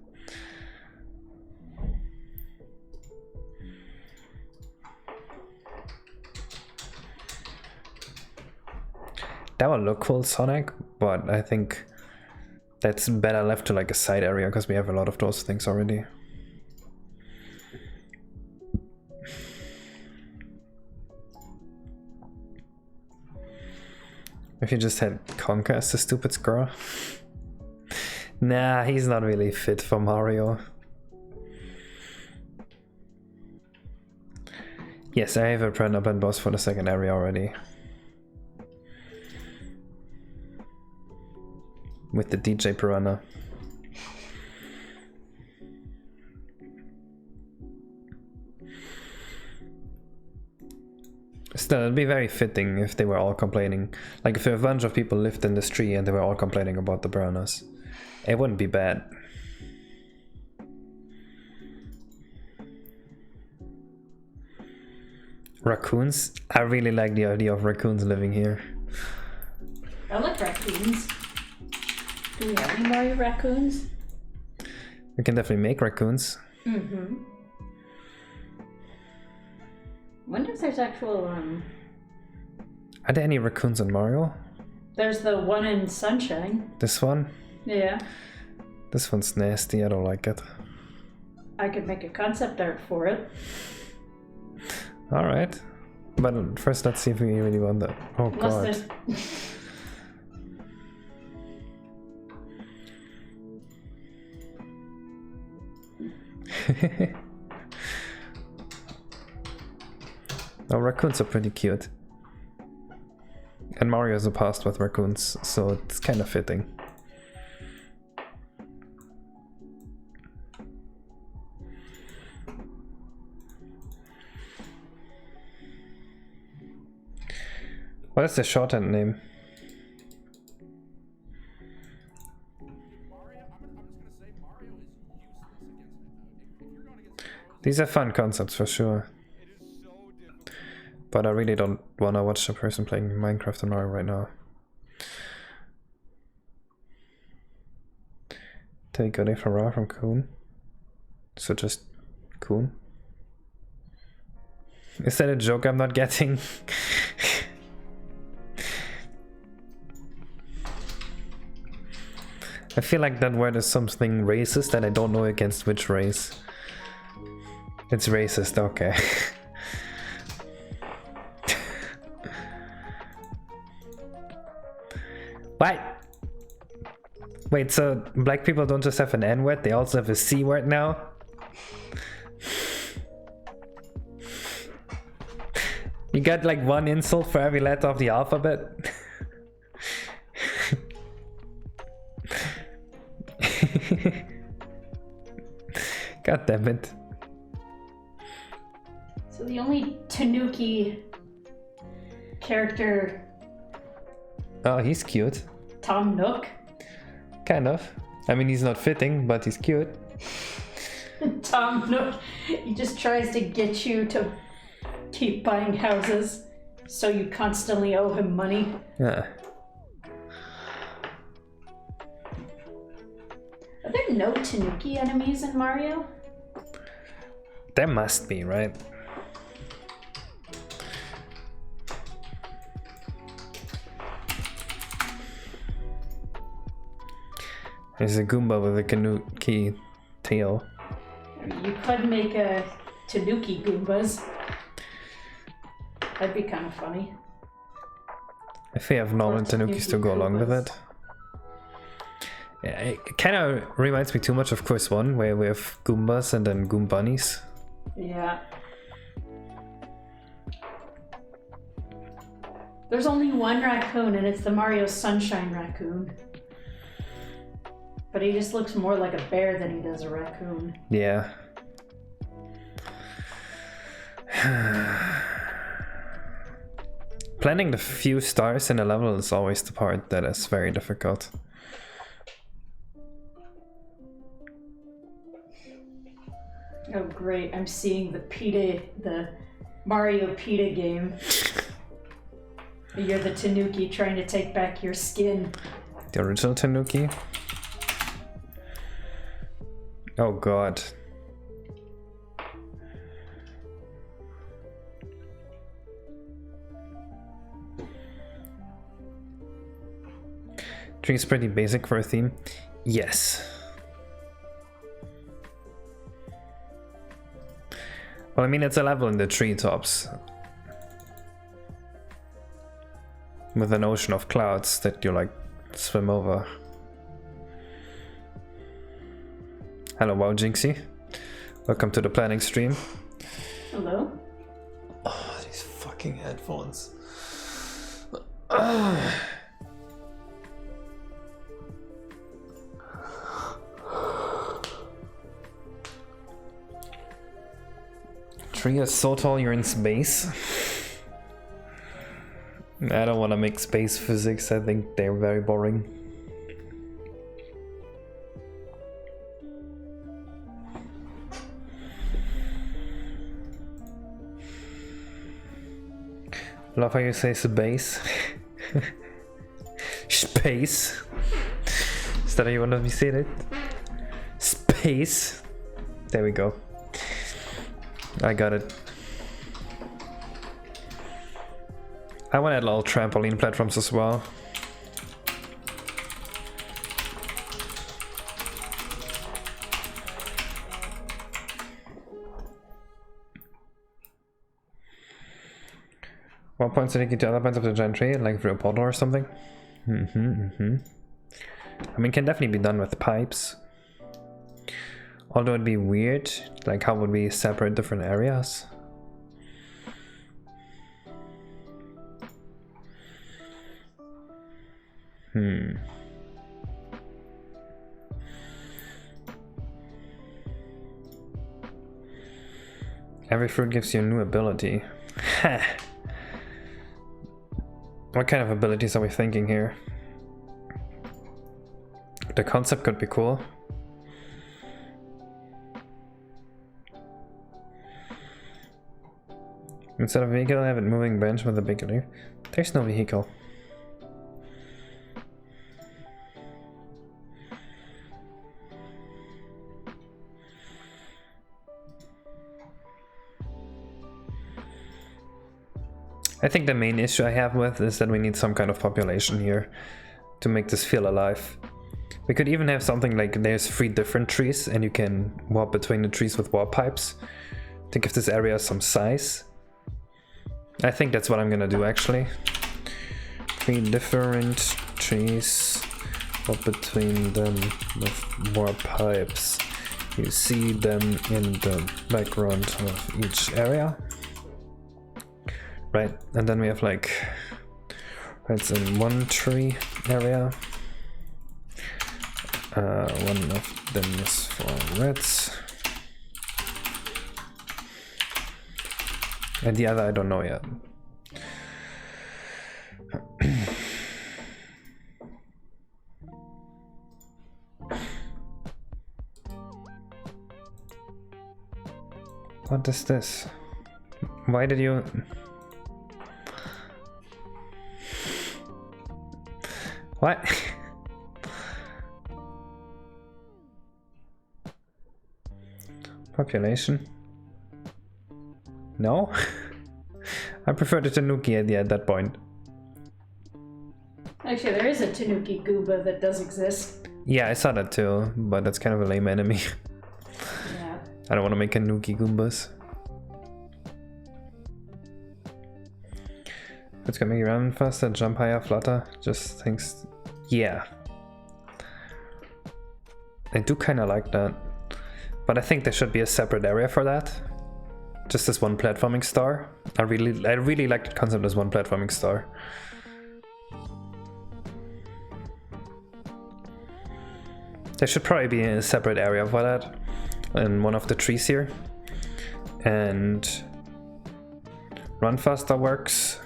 That would look cool, Sonic, but I think that's better left to like a side area because we have a lot of those things already. If you just had Conker as the stupid squirrel. Nah, he's not really fit for Mario. Yes, I have a piranha plant boss for the second area already. With the DJ Piranha. Still, it'd be very fitting if they were all complaining. Like if a bunch of people lived in this tree and they were all complaining about the piranhas. It wouldn't be bad. Raccoons? I really like the idea of raccoons living here. I like raccoons. Do we have any Mario raccoons? We can definitely make raccoons. Mm-hmm. I wonder if there's actual, Are there any raccoons in Mario? There's the one in Sunshine. This one? Yeah. This one's nasty, I don't like it. I could make a concept art for it. Alright. But first let's see if we really want that. Oh god. Oh, raccoons are pretty cute. And Mario has a past with raccoons, so it's kind of fitting. What is the shorthand name? These are fun concepts for sure. But I really don't want to watch a person playing Minecraft and Mario right now. Take good infrared from Coon. So just Coon. Is that a joke I'm not getting? I feel like that word is something racist that I don't know against which race. It's racist, okay. What? Wait, so black people don't just have an N-word, they also have a C-word now? You got like one insult for every letter of the alphabet? God damn it. So the only Tanuki character... Oh, he's cute. Tom Nook? Kind of. I mean, he's not fitting, but he's cute. Tom Nook, he just tries to get you to keep buying houses, so you constantly owe him money. Yeah. Are there no Tanuki enemies in Mario? There must be, right? There's a Goomba with a Tanuki tail. You could make a Tanuki Goombas. That'd be kind of funny. If we have normal Tanukis to go along with it. Yeah, it kind of reminds me too much of Course 1, where we have Goombas and then Goombunnies. Yeah. There's only one raccoon, and it's the Mario Sunshine raccoon. But he just looks more like a bear than he does a raccoon. Yeah. Planning the few stars in a level is always the part that is very difficult. Oh great, I'm seeing the Mario PETA game. You're the Tanuki trying to take back your skin. The original Tanuki? Oh god. Tree's pretty basic for a theme. Yes. Well, I mean, it's a level in the treetops. With an ocean of clouds that you, like, swim over. Hello, Wow Jinxie. Welcome to the planning stream. Hello? Oh, these fucking headphones. Tree is so tall you're in space. I don't want to make space physics, I think they're very boring. Love how you say space. Space. Is that how you want to be saying it? Space. There we go. I got it. I want to add little trampoline platforms as well. What points did you get to other points of the giant tree, like through a portal or something? I mean, can definitely be done with pipes. Although it'd be weird, like how would we separate different areas? Every fruit gives you a new ability. What kind of abilities are we thinking here? The concept could be cool. Instead of vehicle, I have it moving bench with a big leaf. There's no vehicle. I think the main issue I have with is that we need some kind of population here to make this feel alive. We could even have something like there's 3 different trees and you can warp between the trees with warp pipes to give this area some size. I think that's what I'm gonna do actually. 3 different trees, warp between them with warp pipes. You see them in the background of each area. Right, and then we have like reds in 1 tree area. One of them is for reds. And the other I don't know yet. What is this? Why did you... What? Population? No? I prefer the Tanuki idea at that point. Actually, there is a Tanuki Gooba that does exist. Yeah, I saw that too, but that's kind of a lame enemy. Yeah. I don't want to make Tanuki Goombas. It's gonna make you run faster, jump higher, flutter, just things. Yeah. I do kind of like that. But I think there should be a separate area for that. Just as one platforming star. I really like the concept as one platforming star. There should probably be a separate area for that in one of the trees here. And run faster works.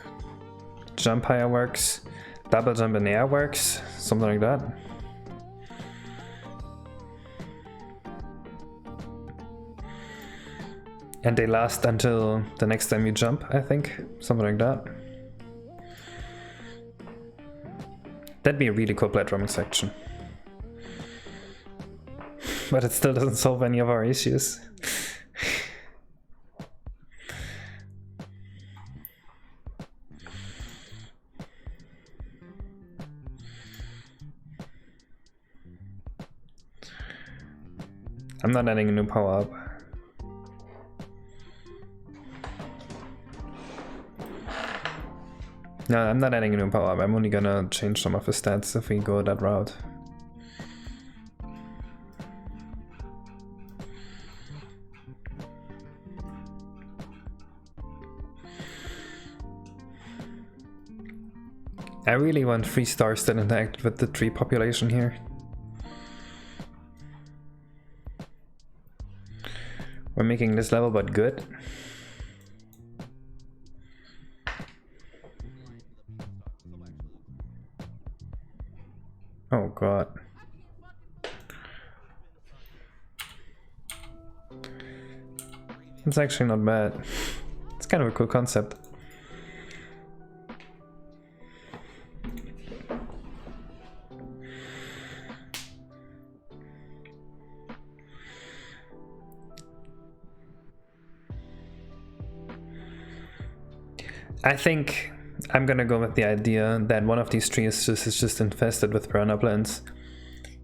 Jump higher works, double jump in the air works, something like that. And they last until the next time you jump, I think, something like that. That'd be a really cool platforming section. But it still doesn't solve any of our issues. I'm not adding a new power-up. No, I'm not adding a new power-up. I'm only gonna change some of the stats if we go that route. I really want 3 stars that interact with the tree population here. We're making this level but good. Oh god. It's actually not bad. It's kind of a cool concept. I think I'm gonna go with the idea that one of these trees is just infested with piranha plants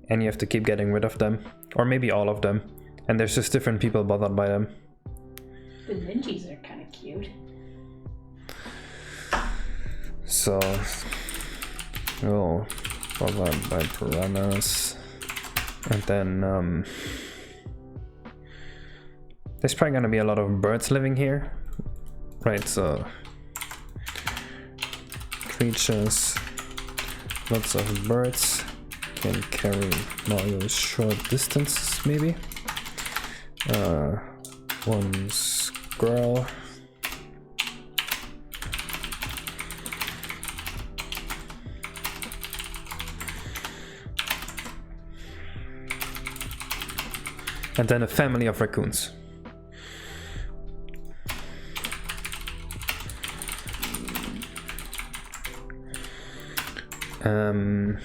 and you have to keep getting rid of them, or maybe all of them, and there's just different people bothered by them. The ninjas are kind of cute. So, oh, bothered by piranhas, and then there's probably gonna be a lot of birds living here, right? So creatures, lots of birds, can carry Mario short distances maybe. One squirrel. And then a family of raccoons. Do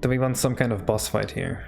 we want some kind of boss fight here?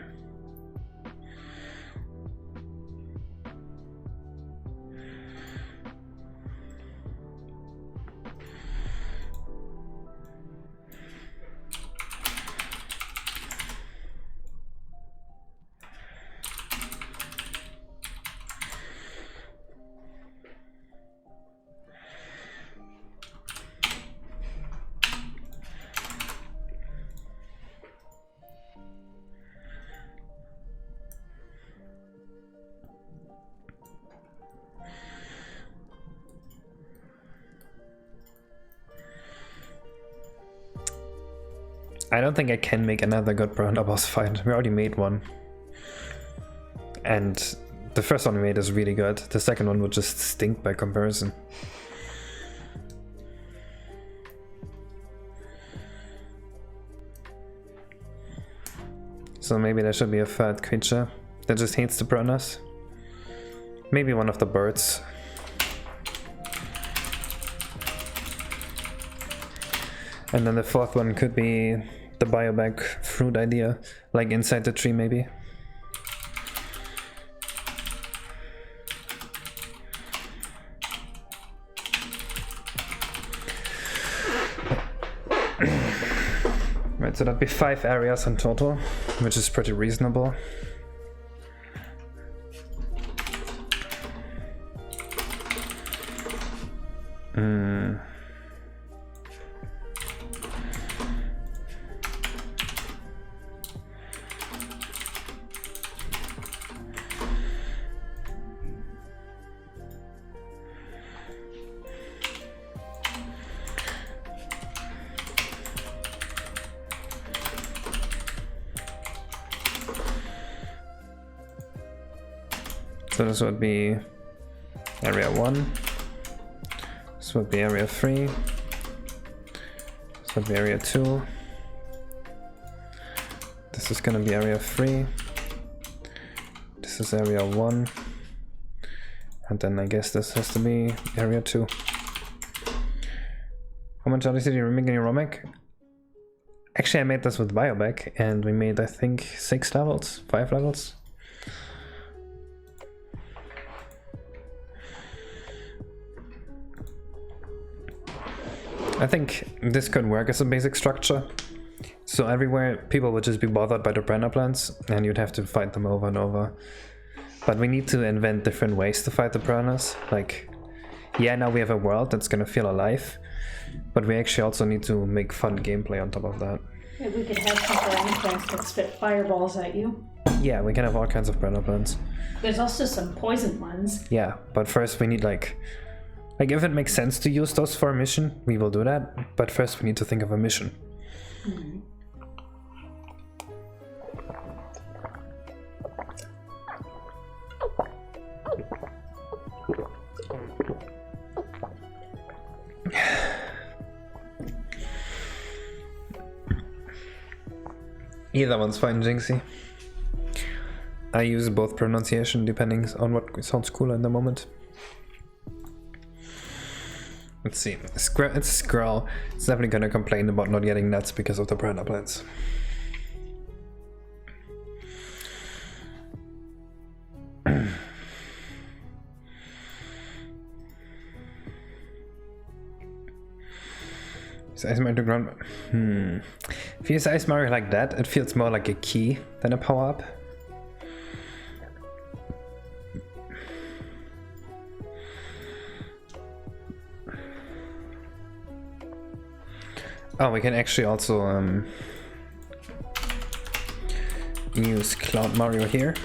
I don't think I can make another good piranha boss fight. We already made one. And the first one we made is really good. The second one would just stink by comparison. So maybe there should be a third creature that just hates the piranhas. Maybe one of the birds. And then the fourth one could be the biobag fruit idea, like inside the tree maybe. Right, so that'd be 5 areas in total, which is pretty reasonable. So this would be area 1, this would be area 3, this would be area 2, this is gonna be area 3, this is area 1, and then I guess this has to be area 2. How much are you remaking your Romic? Actually I made this with Biobag and we made I think 6 levels, 5 levels. I think this could work as a basic structure. So everywhere people would just be bothered by the piranha plants and you'd have to fight them over and over. But we need to invent different ways to fight the piranhas. Like, yeah, now we have a world that's gonna feel alive, but we actually also need to make fun gameplay on top of that. Yeah, we could have some piranha plants that spit fireballs at you. Yeah, we can have all kinds of piranha plants. There's also some poison ones. Yeah, but first we need like if it makes sense to use those for a mission, we will do that. But first we need to think of a mission. Mm-hmm. Either one's fine, Jinxie. I use both pronunciation depending on what sounds cooler in the moment. Let's see. It's a squirrel. It's definitely gonna complain about not getting nuts because of the piranha plants. Is Ice Mario to ground? If you use Ice Mario like that, it feels more like a key than a power-up. Oh, we can actually also use Cloud Mario here.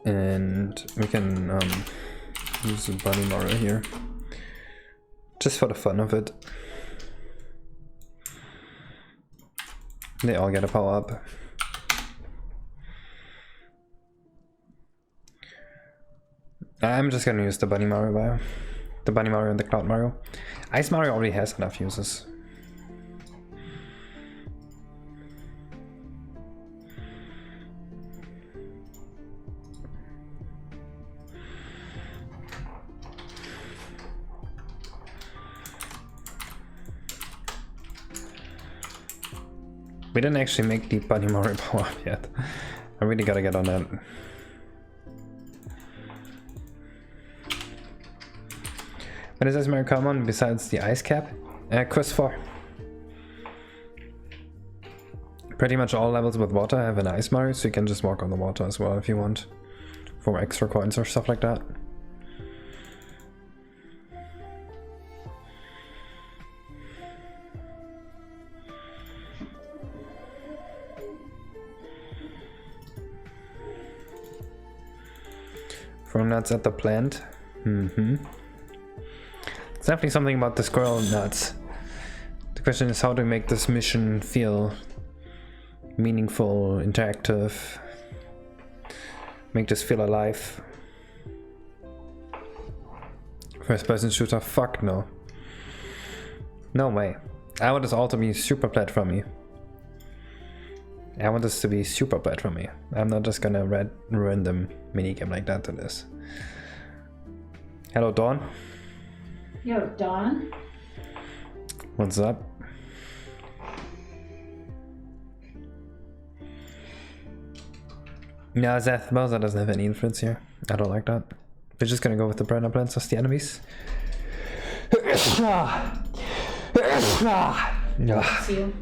And we can use the Bunny Mario here. Just for the fun of it. They all get a power up. I'm just gonna use the Bunny Mario bio. The Bunny Mario and the Cloud Mario. Ice Mario already has enough uses. We didn't actually make the Bunny Mori power up yet. I really gotta get on that. When is this Mario common besides the ice cap? Quest 4. Pretty much all levels with water have an ice Mario, so you can just walk on the water as well if you want. For extra coins or stuff like that. Throw nuts at the plant. It's definitely something about the squirrel nuts. The question is how to make this mission feel meaningful, interactive, make this feel alive. First person shooter, fuck no. No way. I want this all to be super platformy. I want this to be super platformy. I'm not just gonna random minigame like that to this. Hello Dawn. Yo, Dawn. What's up? No, Zeth Bowser doesn't have any influence here. I don't like that. We're just gonna go with the piranha plants as the enemies. See you.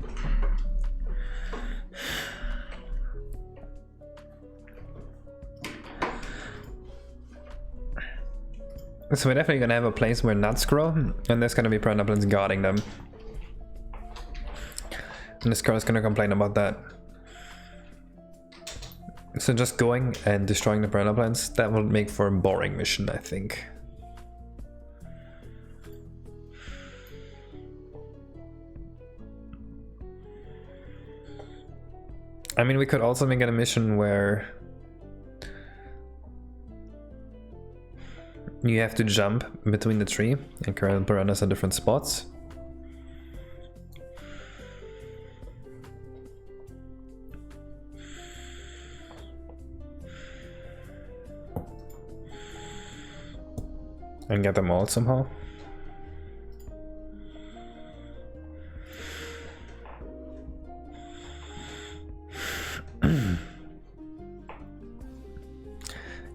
So we're definitely gonna have a place where nuts grow, and there's gonna be piranha plants guarding them. And this girl is gonna complain about that. So just going and destroying the piranha plants, that will make for a boring mission, I think. I mean, we could also make it a mission where you have to jump between the tree and current piranhas at different spots. And get them all somehow.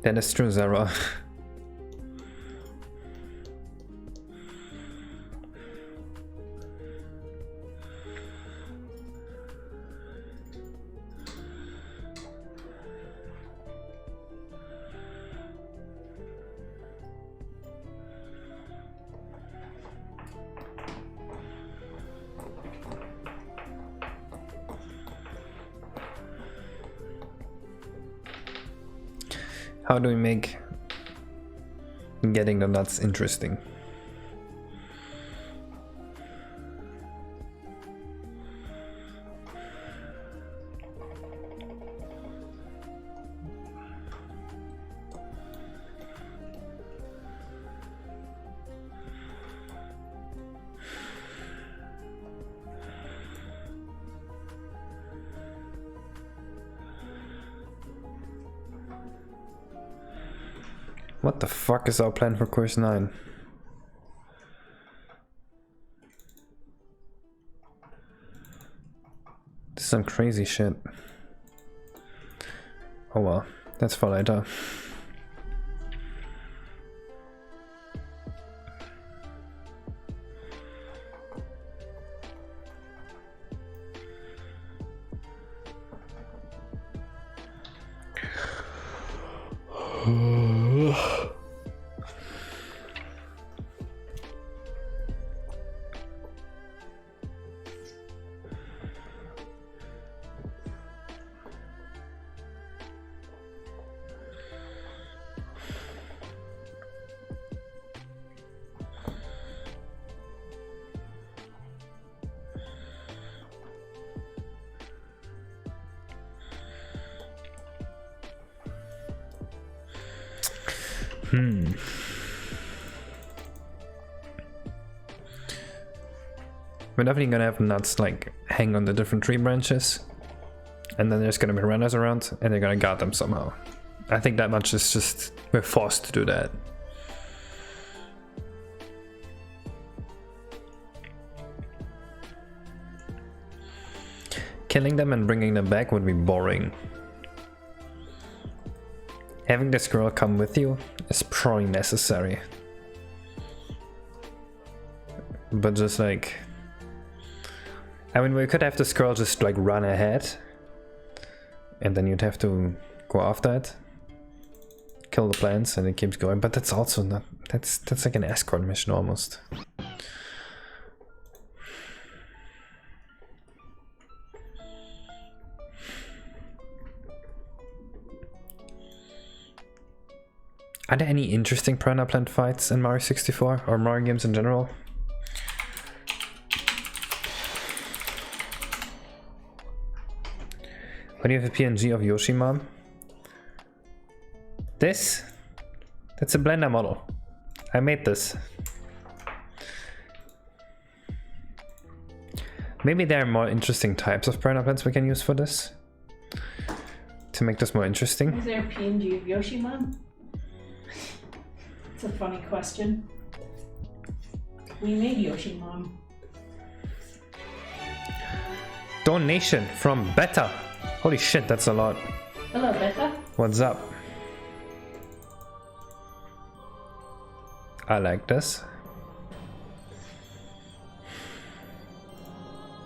That is true, Zara. How do we make getting the nuts interesting? What the fuck is our plan for course 9? This is some crazy shit. Oh well, that's for later. We're definitely gonna have nuts like hang on the different tree branches, and then there's gonna be runners around and they're gonna guard them somehow. I think that much is just, we're forced to do that. killing them and bringing them back would be boring. Having the squirrel come with you is probably necessary. But just like... I mean, we could have the squirrel just like run ahead. And then you'd have to go after it. Kill the plants and it keeps going. But that's also not... That's like an escort mission almost. Are there any interesting piranha plant fights in Mario 64 or Mario games in general? When you have a PNG of Yoshi Mom? This? That's a Blender model. I made this. Maybe there are more interesting types of piranha plants we can use for this. To make this more interesting. Is there a PNG of Yoshi Mom? It's a funny question. We made Yoshi Mom. Donation from Beta. Holy shit, that's a lot. Hello, Beta. What's up? I like this.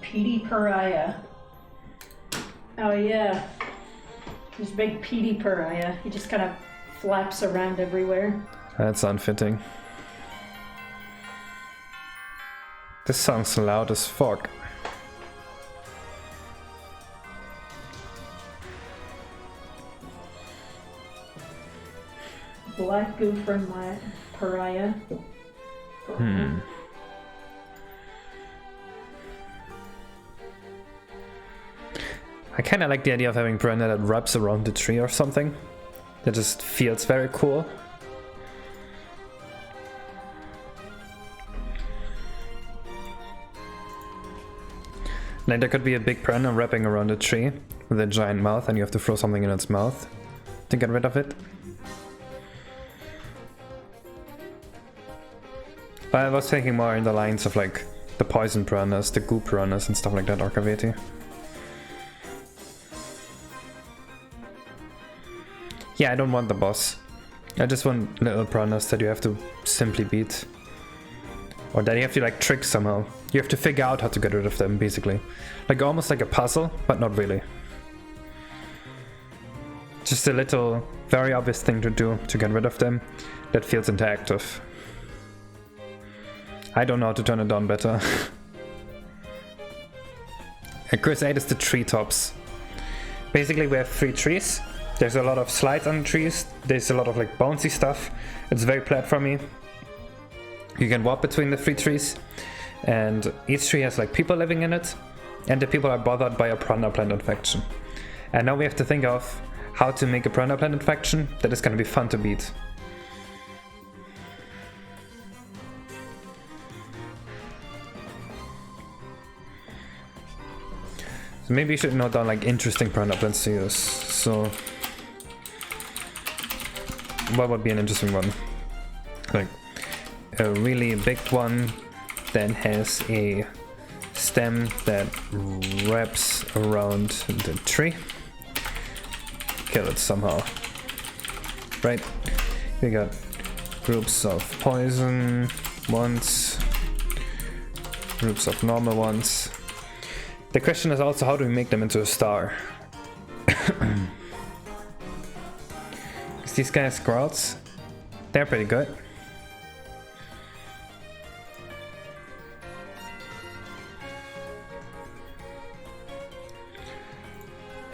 Petey Pariah. Oh yeah. There's big Petey Pariah. He just kind of flaps around everywhere. That's unfitting. This song's loud as fuck. Black goo from my Pariah. I kinda like the idea of having piranha that wraps around the tree or something. That just feels very cool. Like there could be a big piranha wrapping around a tree with a giant mouth and you have to throw something in its mouth to get rid of it. But I was thinking more in the lines of like the poison piranhas, the goo piranhas and stuff like that, Arcaveti. Yeah, I don't want the boss. I just want little piranhas that you have to simply beat. Or that you have to like trick somehow. You have to figure out how to get rid of them, basically. Like almost like a puzzle, but not really. Just a little, very obvious thing to do to get rid of them that feels interactive. I don't know how to turn it down better. And Chris 8 is the treetops. Basically we have 3 trees. There's a lot of slides on the trees. There's a lot of like bouncy stuff. It's very platformy. You can walk between the 3 trees. And each tree has like people living in it. And the people are bothered by a piranha plant infection. And now we have to think of how to make a piranha plant infection that is going to be fun to beat. So maybe you should note down like interesting piranha plants to use. So what would be an interesting one? Like a really big one that has a stem that wraps around the tree. Kill it somehow. Right? We got groups of poison ones, groups of normal ones. The question is also how do we make them into a star? Because these guys squirrels, they're pretty good.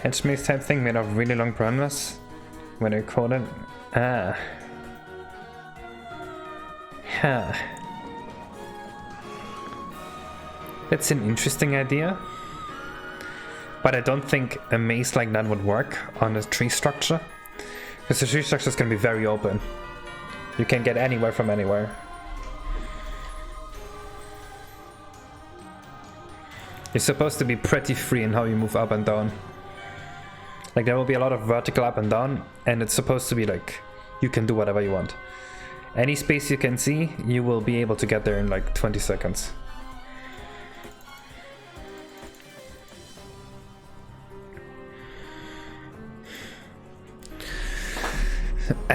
Hedge type thing made of really long piranhas. When I call it. Ah. Huh. That's an interesting idea. But I don't think a maze like that would work on a tree structure. Because the tree structure is going to be very open. You can get anywhere from anywhere. You're supposed to be pretty free in how you move up and down. Like there will be a lot of vertical up and down, and it's supposed to be like you can do whatever you want. Any space you can see, you will be able to get there in like 20 seconds.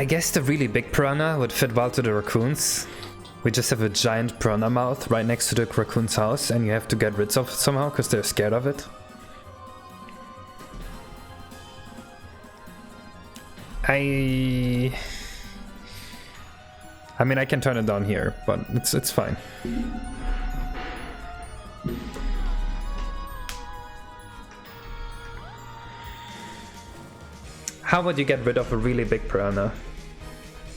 I guess the really big piranha would fit well to the raccoons. We just have a giant piranha mouth right next to the raccoon's house, and you have to get rid of it somehow because they're scared of it. I mean, I can turn it down here, but it's fine. How would you get rid of a really big piranha?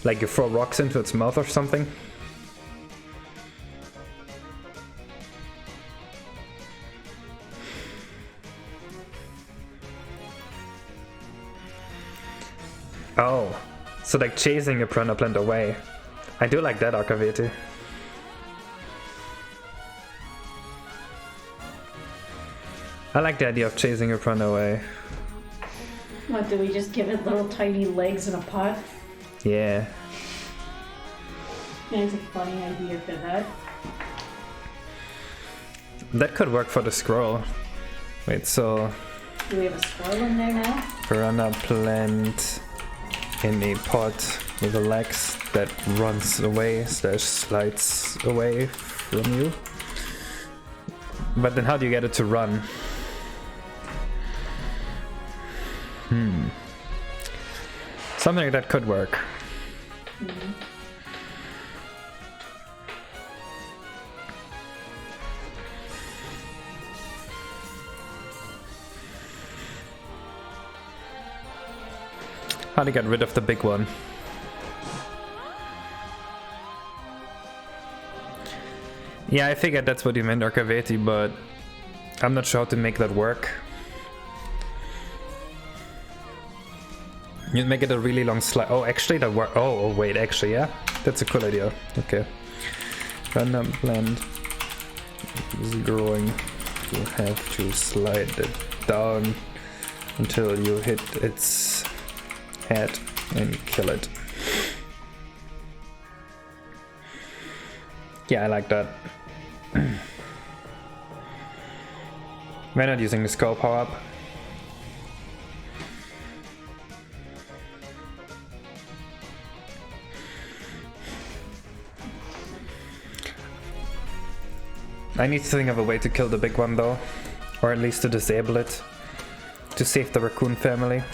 Like you throw rocks into its mouth or something? Oh, so like chasing a piranha plant away. I do like that, Akaveti. I like the idea of chasing a piranha away. What, do we just give it little tiny legs in a pot? Yeah. That's a funny idea for that. That could work for the squirrel. Wait, so... Do we have a squirrel in there now? Piranha plant in a pot with the legs that runs away / slides away from you. But then how do you get it to run? Something like that could work. How to get rid of the big one? Yeah, I figured that's what you meant, Arcaveti, but I'm not sure how to make that work. You make it a really long slide. Oh, actually that work. Oh, wait, actually, yeah, that's a cool idea. Okay. Random plant is growing. You have to slide it down until you hit its head and kill it. Yeah, I like that. We're not using the skull power up. I need to think of a way to kill the big one though, or at least to disable it, to save the raccoon family.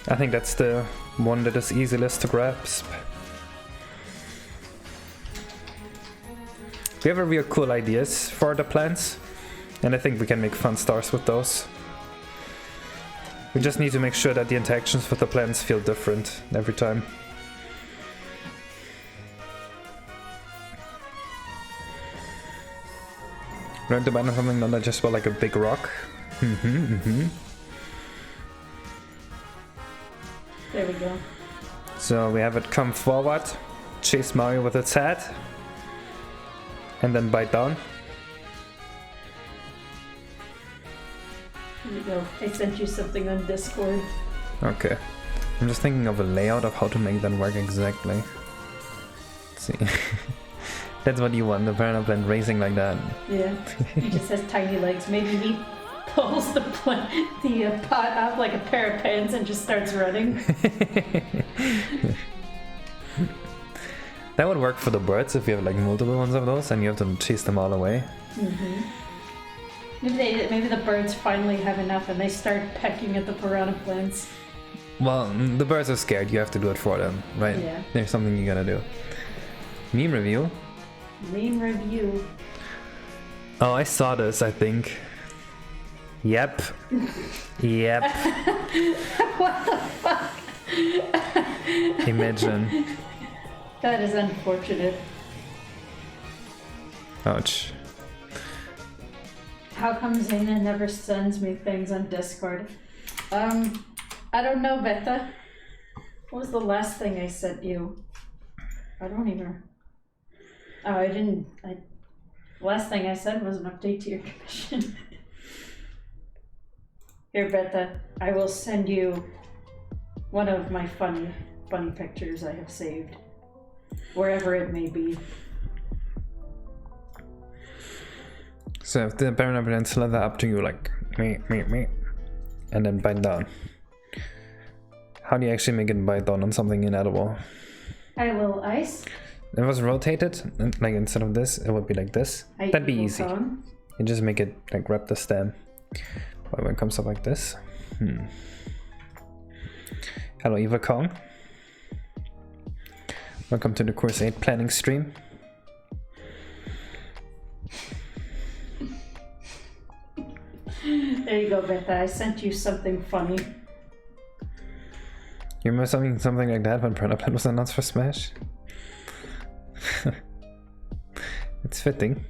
I think that's the one that is easiest to grasp. We have a real cool ideas for the plants, and I think we can make fun stars with those. We just need to make sure that the interactions with the plants feel different every time. Learn to bind on something not just about like a big rock. There we go. So we have it come forward, chase Mario with its head, and then bite down. There you go. I sent you something on Discord. Okay. I'm just thinking of a layout of how to make that work exactly. Let's see. That's what you want, the piranha plant racing like that. Yeah. He just has tiny legs. Maybe he pulls the pot off like a pair of pants and just starts running. That would work for the birds if you have like multiple ones of those and you have to chase them all away. Maybe the birds finally have enough and they start pecking at the piranha plants. Well, the birds are scared, you have to do it for them, right? Yeah. There's something you gotta do. Meme review? Meme review. Oh, I saw this, I think. Yep. Yep. What the fuck? Imagine. That is unfortunate. Ouch. How come Zaina never sends me things on Discord? I don't know, Betha. What was the last thing I sent you? I don't even... Oh, I didn't... Last thing I said was an update to your commission. Here, Betha, I will send you one of my funny pictures I have saved. Wherever it may be. So if the piranha plants leather up to you like me, and then bite down. How do you actually make it bite down on something inedible? I will ice. If it was rotated, like instead of this, it would be like this. That'd be easy. Cone. You just make it like grab the stem. But when it comes up like this. Hello, Eva Kong. Welcome to the Course 8 planning stream. There you go, Betha. I sent you something funny. You remember something like that when Piranha was announced for Smash? It's fitting.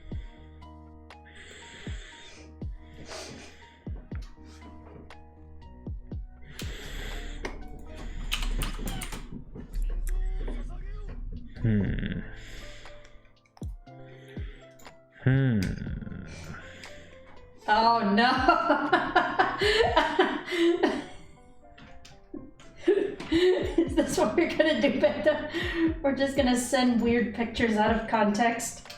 Oh no! Is this what we're gonna do, Betha? We're just gonna send weird pictures out of context.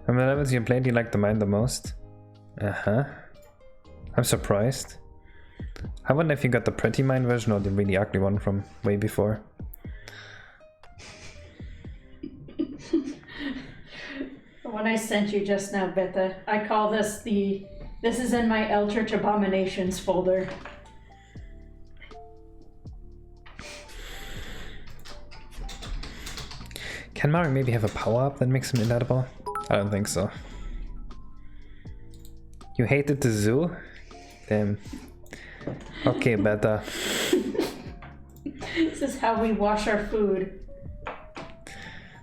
I mean, that was you played you like the mine the most. I'm surprised. I wonder if you got the pretty mine version or the really ugly one from way before. The one I sent you just now, Betha. I call this this is in my Eldritch Abominations folder. Can Mario maybe have a power-up that makes him inedible? I don't think so. You hated the zoo? Damn. Okay, Beta. This is how we wash our food.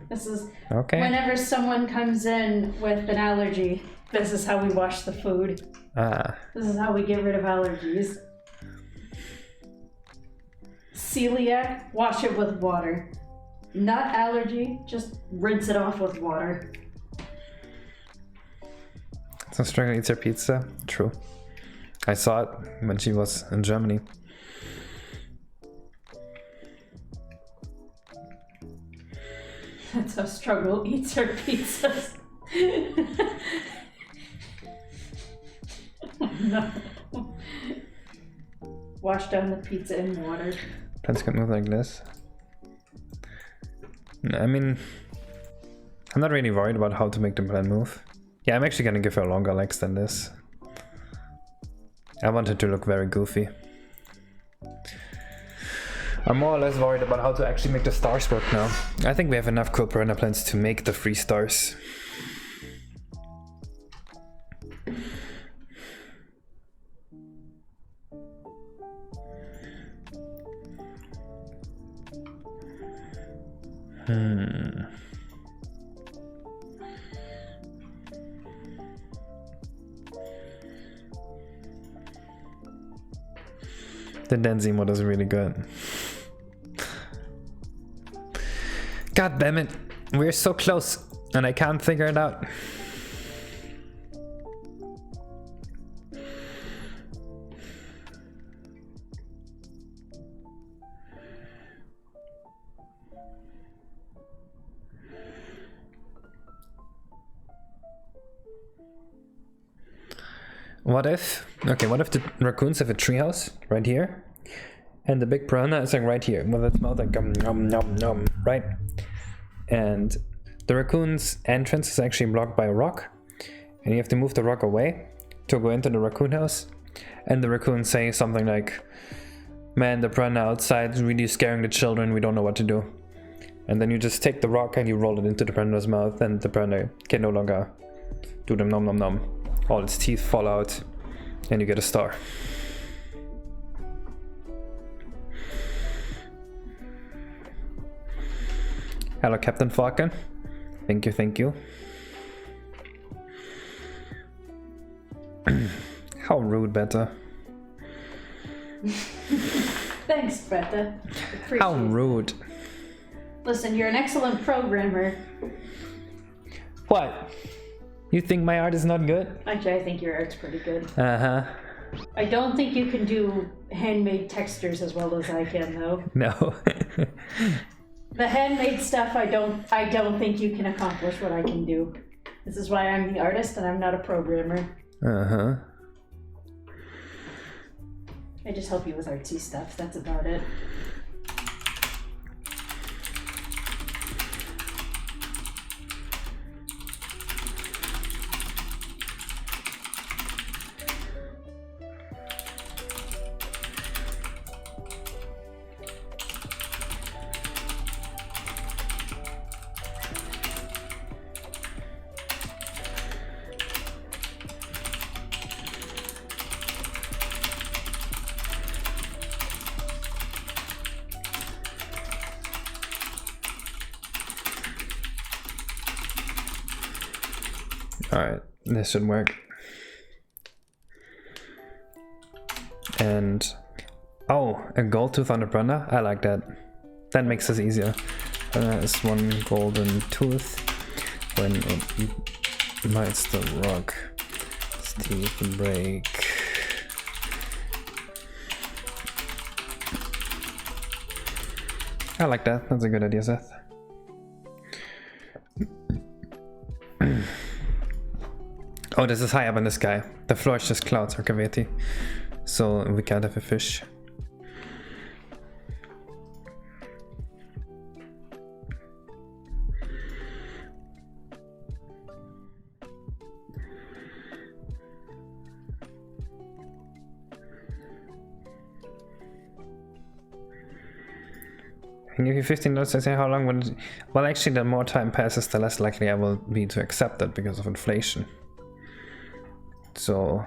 This is okay. Whenever someone comes in with an allergy, this is how we wash the food. Ah. This is how we get rid of allergies. Celiac, wash it with water. Nut allergy, just rinse it off with water. So Stringer eats her pizza? True. I saw it when she was in Germany. That's how Struggle eats her pizzas. No. Wash down the pizza in water. Plants can move like this. I mean, I'm not really worried about how to make the plant move. Yeah, I'm actually gonna give her longer legs than this. I want it to look very goofy. I'm more or less worried about how to actually make the stars work now. I think we have enough cool piranha plants to make the 3 stars. The Denzi mod is really good. God damn it, we're so close and I can't figure it out. What if the raccoons have a treehouse right here, and the big piranha is like right here, with its mouth like nom nom nom, right? And the raccoon's entrance is actually blocked by a rock, and you have to move the rock away to go into the raccoon house. And the raccoons say something like, "Man, the piranha outside is really scaring the children. We don't know what to do." And then you just take the rock and you roll it into the piranha's mouth, and the piranha can no longer do the nom nom nom. All its teeth fall out, and you get a star. Hello, Captain Falcon. Thank you, thank you. How rude, Beta. Thanks, Beta. How rude. Listen, you're an excellent programmer. What? You think my art is not good? Actually, I think your art's pretty good. Uh-huh. I don't think you can do handmade textures as well as I can, though. No. The handmade stuff, I don't think you can accomplish what I can do. This is why I'm the artist and I'm not a programmer. Uh-huh. I just help you with artsy stuff, that's about it. Alright, this should work. And oh, a gold tooth on the brunner? I like that. That makes this easier. Is one golden tooth when it mites the rock. Teeth break. I like that. That's a good idea, Seth. Oh, this is high up in the sky. The floor is just clouds or cavity. So we can't have a fish. I can give you 15 notes. I say how long would it... Well, actually, the more time passes, the less likely I will be to accept it because of inflation. So...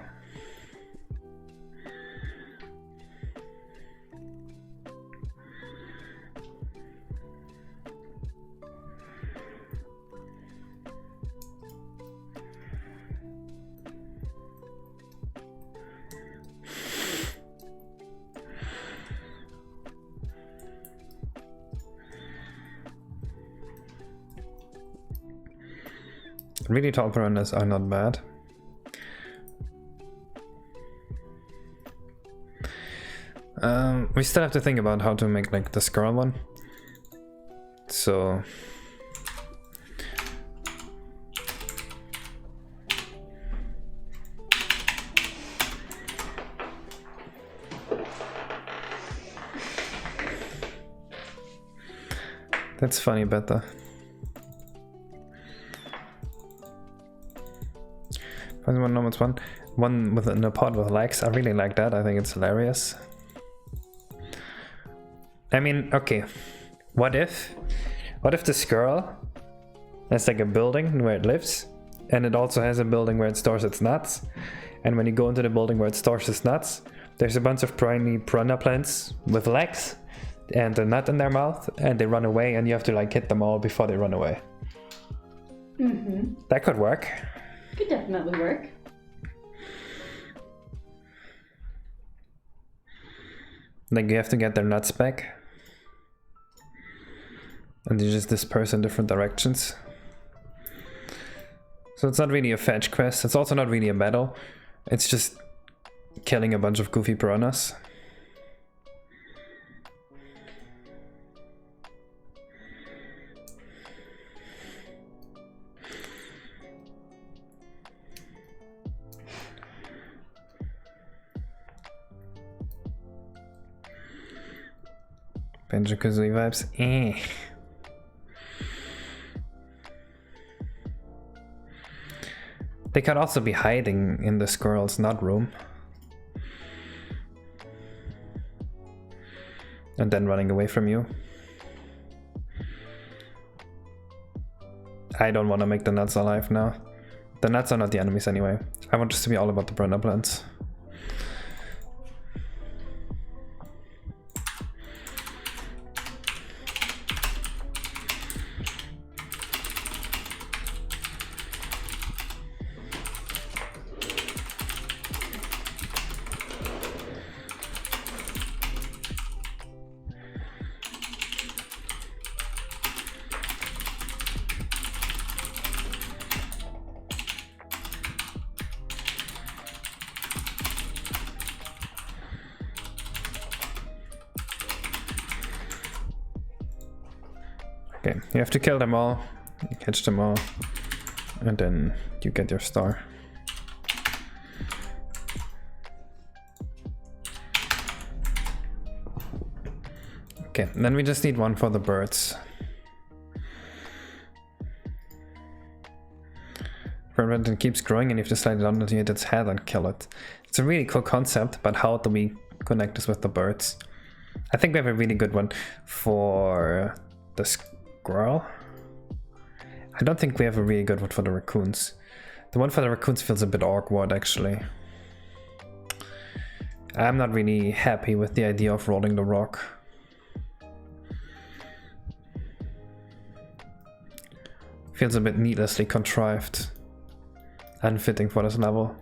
Really tall piranhas are not bad. We still have to think about how to make like the squirrel one. So that's funny, better. One with a pod with legs. I really like that. I think it's hilarious. I mean, okay. What if the squirrel has like a building where it lives, and it also has a building where it stores its nuts, and when you go into the building where it stores its nuts, there's a bunch of piranha plants with legs and a nut in their mouth, and they run away, and you have to like hit them all before they run away. Mm-hmm. That could work. Could definitely work. Like you have to get their nuts back. And you just disperse in different directions. So it's not really a fetch quest. It's also not really a battle. It's just killing a bunch of goofy piranhas. Banjo-Kazooie vibes. Eh. They could also be hiding in the squirrel's nut room. And then running away from you. I don't want to make the nuts alive now. The nuts are not the enemies anyway. I want this to be all about the piranha plants. Okay, you have to kill them all, catch them all, and then you get your star. Okay, then we just need one for the birds. It keeps growing and you have to slide it underneath its head and kill it. It's a really cool concept, but how do we connect this with the birds? I think we have a really good one for the squirrel. I don't think we have a really good one for the raccoons. The one for the raccoons feels a bit awkward, actually. I'm not really happy with the idea of rolling the rock. Feels a bit needlessly contrived. Unfitting for this level.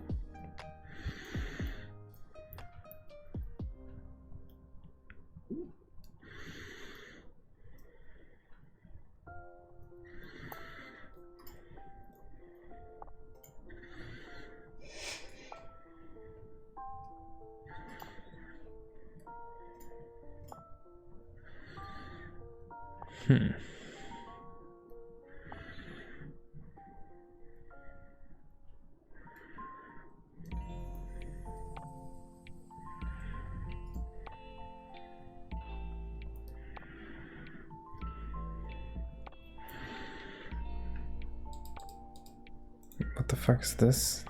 What the fuck is this?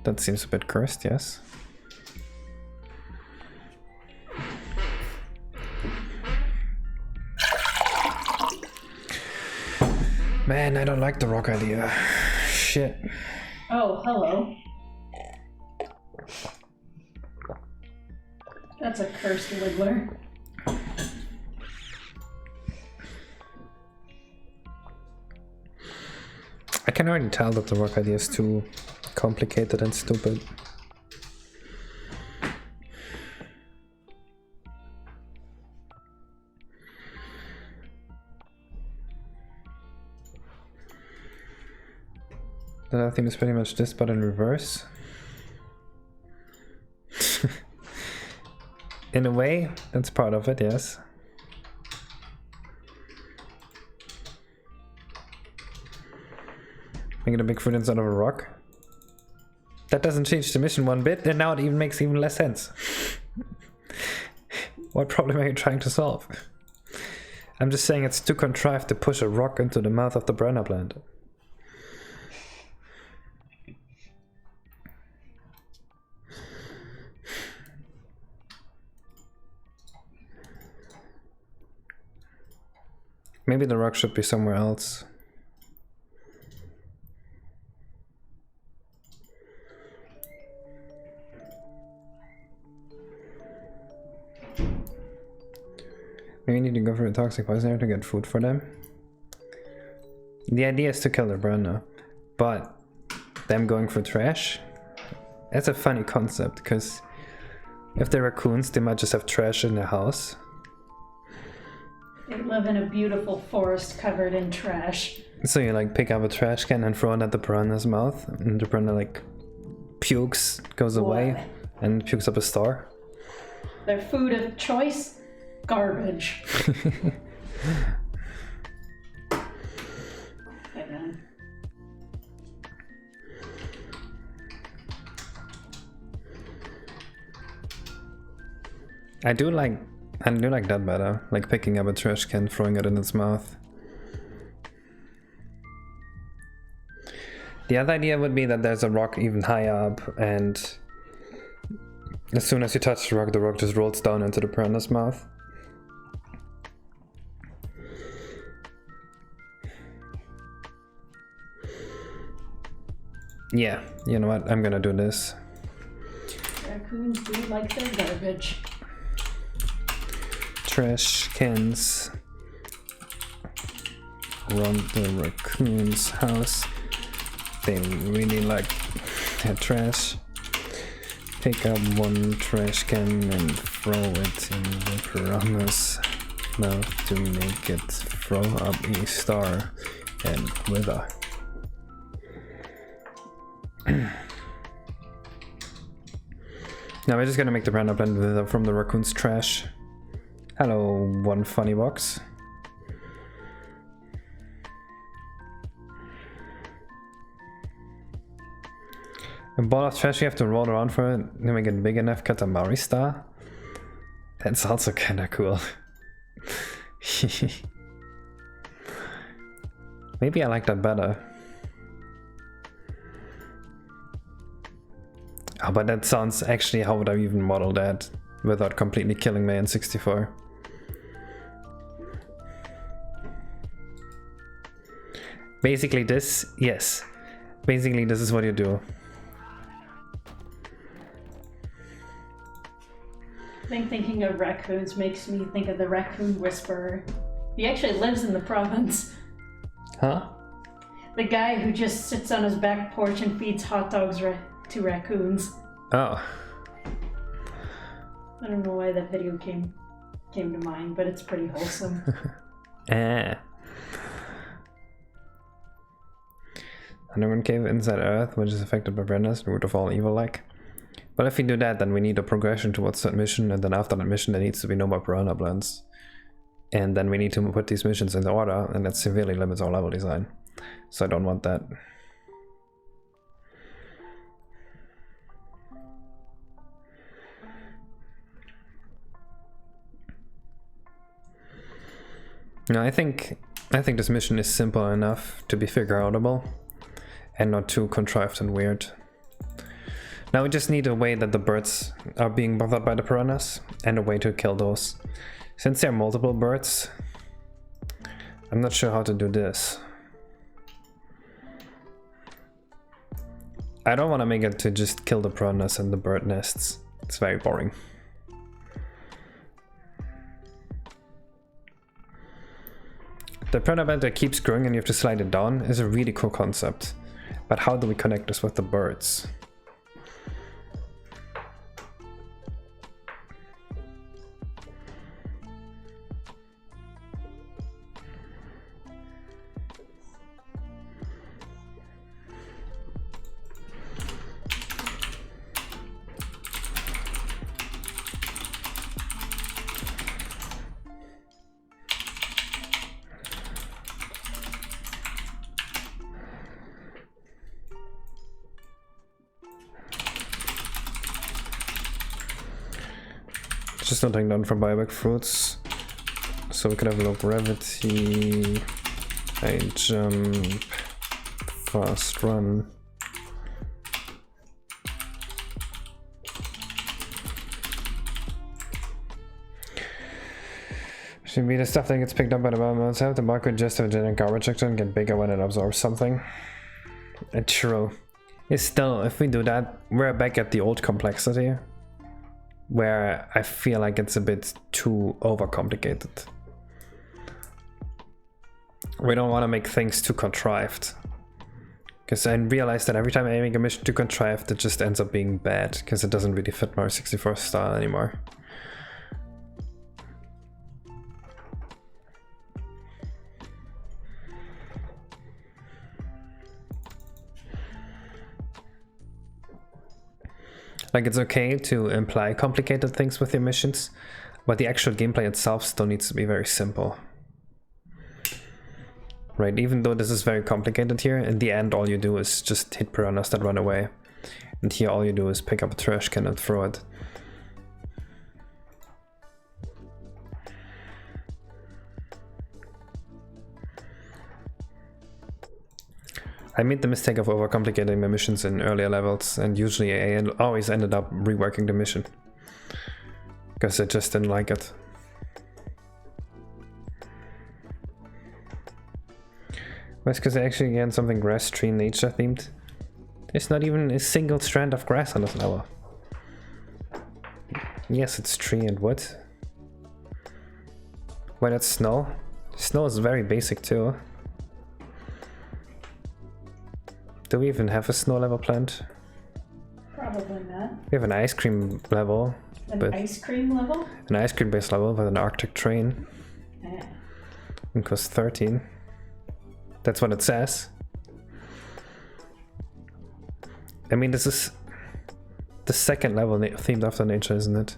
That seems a bit cursed, yes. Man, I don't like the rock idea. Shit. Oh, hello. That's a cursed wiggler. I can already tell that the rock idea is too complicated and stupid. The other theme is pretty much this, but in reverse. In a way, that's part of it, yes. Making a big foot inside of a rock. That doesn't change the mission one bit, and now it even makes even less sense. What problem are you trying to solve? I'm just saying it's too contrived to push a rock into the mouth of the piranha plant. Maybe the rock should be somewhere else. Maybe we need to go for a toxic poisoner to get food for them. The idea is to kill the piranha, but them going for trash? That's a funny concept, because if they're raccoons, they might just have trash in their house. They live in a beautiful forest covered in trash. So you like pick up a trash can and throw it at the piranha's mouth, and the piranha like pukes, goes away, and pukes up a star. Their food of choice? Garbage. I do like that better, like picking up a trash can, throwing it in its mouth. The other idea would be that there's a rock even higher up, and as soon as you touch the rock just rolls down into the piranha's mouth. Yeah, you know what, I'm gonna do this. Raccoons do like their garbage. Trash cans around the raccoon's house. They really like their trash. Pick up one trash can and throw it in the piranha's mouth to make it throw up a star and wither. Now we're just gonna make the piranha plant wither from the raccoon's trash. Hello, one funny box. A ball of trash you have to roll around for it to make it big enough, cut a Maori star. That's also kinda cool. Maybe I like that better. Oh, but that sounds actually, how would I even model that without completely killing my N64? Basically this, yes. Basically this is what you do. I think thinking of raccoons makes me think of the raccoon whisperer. He actually lives in the province. Huh? The guy who just sits on his back porch and feeds hot dogs to raccoons. Oh. I don't know why that video came to mind, but it's pretty wholesome. Underground cave inside Earth, which is affected by brightness, root of all evil like. Well, if we do that, then we need a progression towards that mission, and then after that mission there needs to be no more piranha plants. And then we need to put these missions in order, and that severely limits our level design. So I don't want that. No, I think this mission is simple enough to be figure-outable and not too contrived and weird. Now we just need a way that the birds are being bothered by the piranhas and a way to kill those. Since there are multiple birds, I'm not sure how to do this. I don't want to make it to just kill the piranhas and the bird nests. It's very boring. The piranha plant that keeps growing and you have to slide it down is a really cool concept. But how do we connect this with the birds? Just nothing done for buyback fruits. So we could have low gravity, high jump, fast run. Should be the stuff that gets picked up by the bomb itself. The bar could just have a generic garbage sector and get bigger when it absorbs something. True. It's still, if we do that, we're back at the old complexity, where I feel like it's a bit too overcomplicated. We don't want to make things too contrived. Because I realize that every time I make a mission too contrived, it just ends up being bad, because it doesn't really fit Mario 64 style anymore. Like, it's okay to imply complicated things with your missions, but the actual gameplay itself still needs to be very simple. Right, even though this is very complicated here, in the end all you do is just hit piranhas that run away. And here all you do is pick up a trash can and throw it. I made the mistake of overcomplicating my missions in earlier levels, and usually I always ended up reworking the mission. Because I just didn't like it. Well, it's because I actually get something grass, tree, nature themed. There's not even a single strand of grass on this level. Yes, it's tree and wood. Why, that's snow? Snow is very basic too. Do we even have a snow level plant? Probably not. We have an ice cream level. An ice cream level? An ice cream based level with an Arctic train. Yeah. It costs 13. That's what it says. I mean, this is the second level themed after nature, isn't it?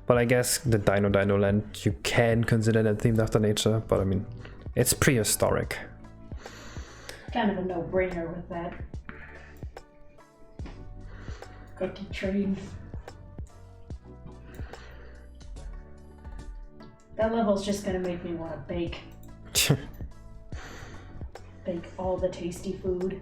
But I guess the Dino Land, you can consider that themed after nature, but I mean, it's prehistoric. Kind of a no-brainer with that. Cookie train. That level's just gonna make me want to bake. Bake all the tasty food.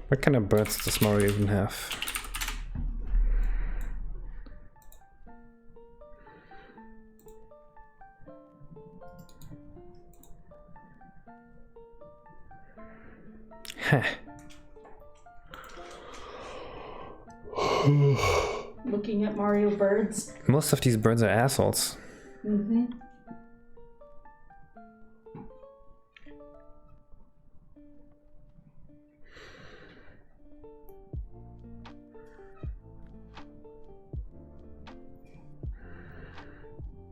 What kind of birds does Mario even have? Heh. Looking at Mario birds. Most of these birds are assholes. Mm-hmm.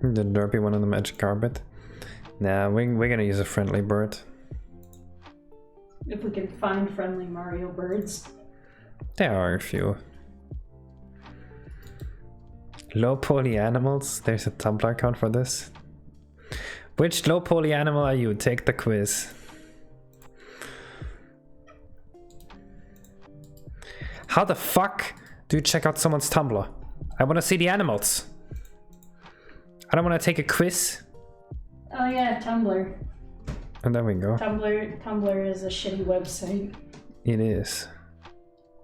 The derpy one on the magic carpet. Nah, we're gonna use a friendly bird. If we can find friendly Mario birds. There are a few. Low poly animals? There's a Tumblr account for this. Which low poly animal are you? Take the quiz. How the fuck do you check out someone's Tumblr? I wanna see the animals. I don't want to take a quiz. Oh yeah, Tumblr. And there we go. Tumblr is a shitty website. It is.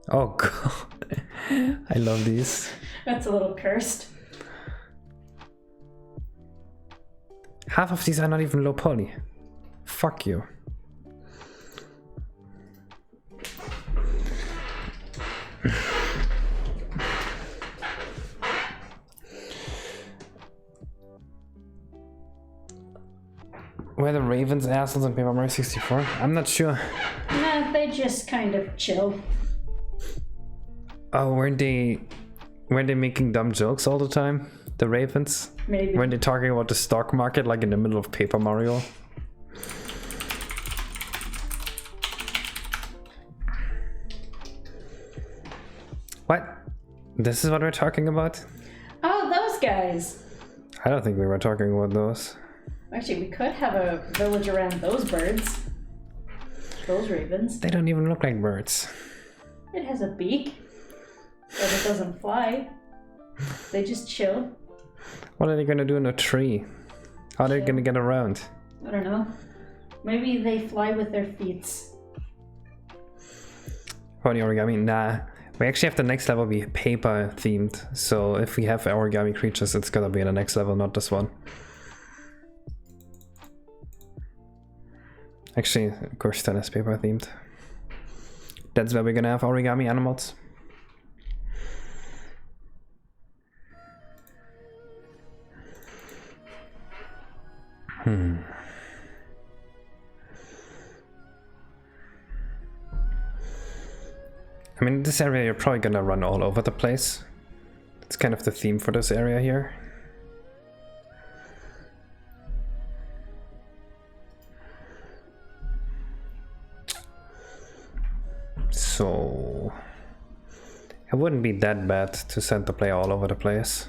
Oh god. I love these. That's a little cursed. Half of these are not even low poly. Fuck you. Were the Ravens assholes in Paper Mario 64? I'm not sure. Nah, they just kind of chill. Oh, weren't they making dumb jokes all the time? The Ravens? Maybe. Weren't they talking about the stock market like in the middle of Paper Mario? What? This is what we're talking about? Oh, those guys. I don't think we were talking about those. Actually, we could have a village around those birds. Those ravens. They don't even look like birds. It has a beak, but it doesn't fly. They just chill. What are they gonna do in a tree? How are they gonna get around? I don't know. Maybe they fly with their feet. For the origami? Nah. We actually have the next level be paper themed. So if we have origami creatures, it's gonna be in the next level, not this one. Actually, of course, that is paper themed. That's where we're gonna have origami animals. I mean, this area you're probably gonna run all over the place. It's kind of the theme for this area here. So it wouldn't be that bad to send the player all over the place.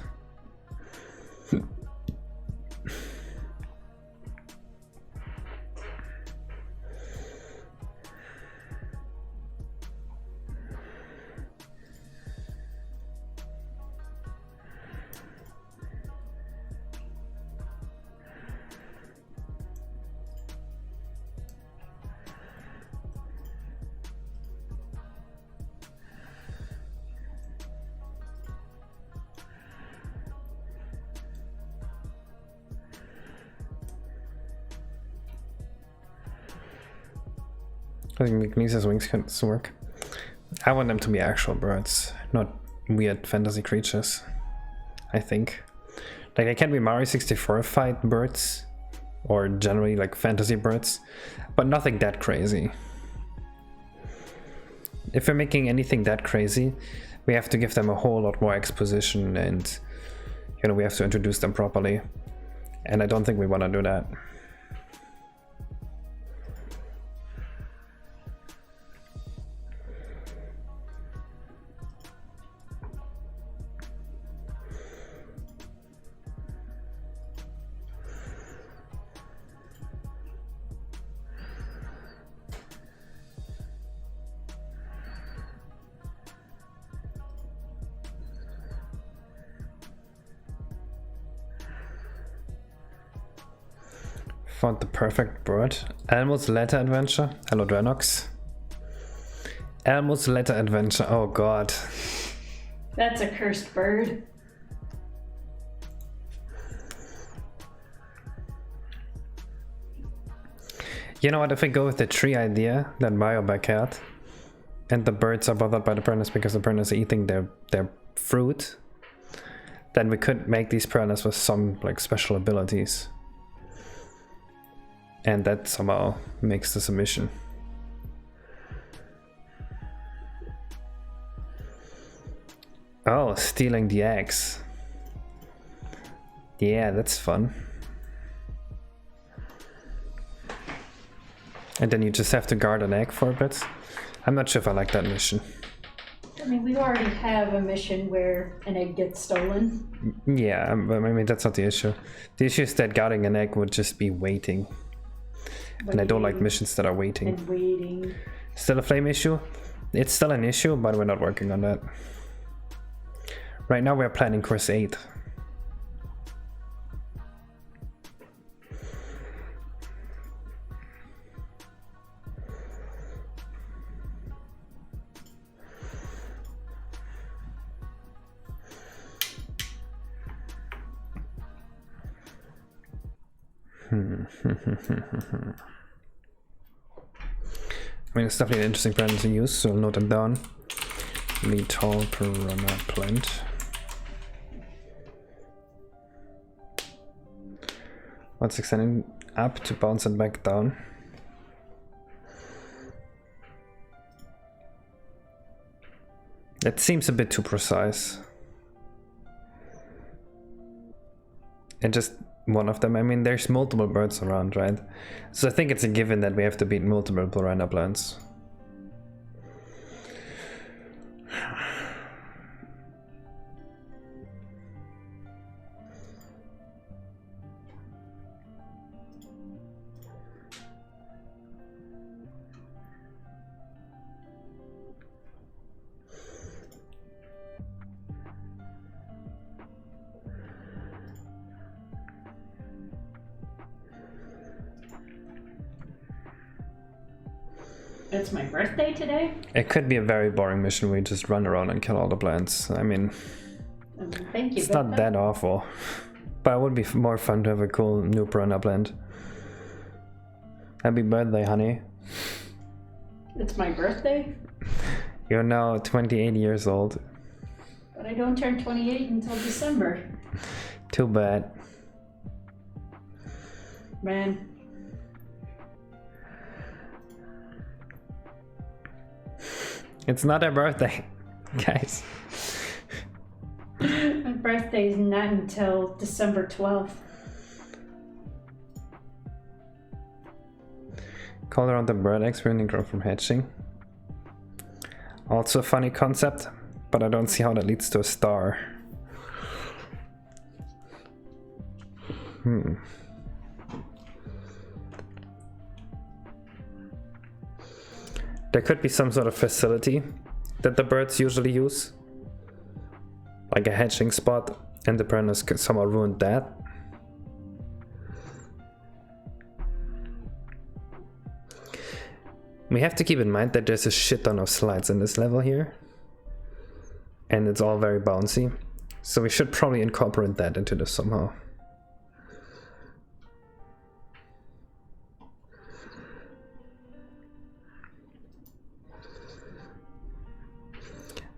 I think Magnesa's wings can work. I want them to be actual birds, not weird fantasy creatures. I think. Like, they can be Mario 64 fight birds, or generally like fantasy birds, but nothing that crazy. If we're making anything that crazy, we have to give them a whole lot more exposition and, you know, we have to introduce them properly. And I don't think we want to do that. Found the perfect bird. Elmo's letter adventure. Hello, Dranox. Elmo's letter adventure. Oh god. That's a cursed bird. You know what, if we go with the tree idea that Bioback had, and the birds are bothered by the piranhas because the piranhas are eating their fruit, then we could make these piranhas with some like special abilities. And that somehow makes this a mission. Oh, stealing the eggs. Yeah, that's fun. And then you just have to guard an egg for a bit. I'm not sure if I like that mission. I mean, we already have a mission where an egg gets stolen. Yeah, but I mean, that's not the issue. The issue is that guarding an egg would just be waiting. And I don't like missions that are waiting. And waiting. Still a flame issue? It's still an issue, but we're not working on that. Right now we're planning course 8. I mean, it's definitely an interesting brand to use, so I'll note it down. Lethal piranha plant. Once extending up to bounce it back down. That seems a bit too precise. And just one of them, I mean, there's multiple birds around, right? So I think it's a given that we have to beat multiple piranha plants. It's my birthday today. It could be a very boring mission where you just run around and kill all the plants. I mean, Thank you. it's not that awful. But it would be more fun to have a cool new piranha plant. Happy birthday, honey. It's my birthday, You're now 28 years old. but I don't turn 28 until December. Too bad. Man. It's not her birthday, guys. My birthday is not until December 12th. Call around the bird eggs when they grow from hatching. Also a funny concept, but I don't see how that leads to a star. There could be some sort of facility that the birds usually use. Like a hatching spot, and the piranhas could somehow ruin that. We have to keep in mind that there's a shit ton of slides in this level here. And it's all very bouncy. So we should probably incorporate that into this somehow.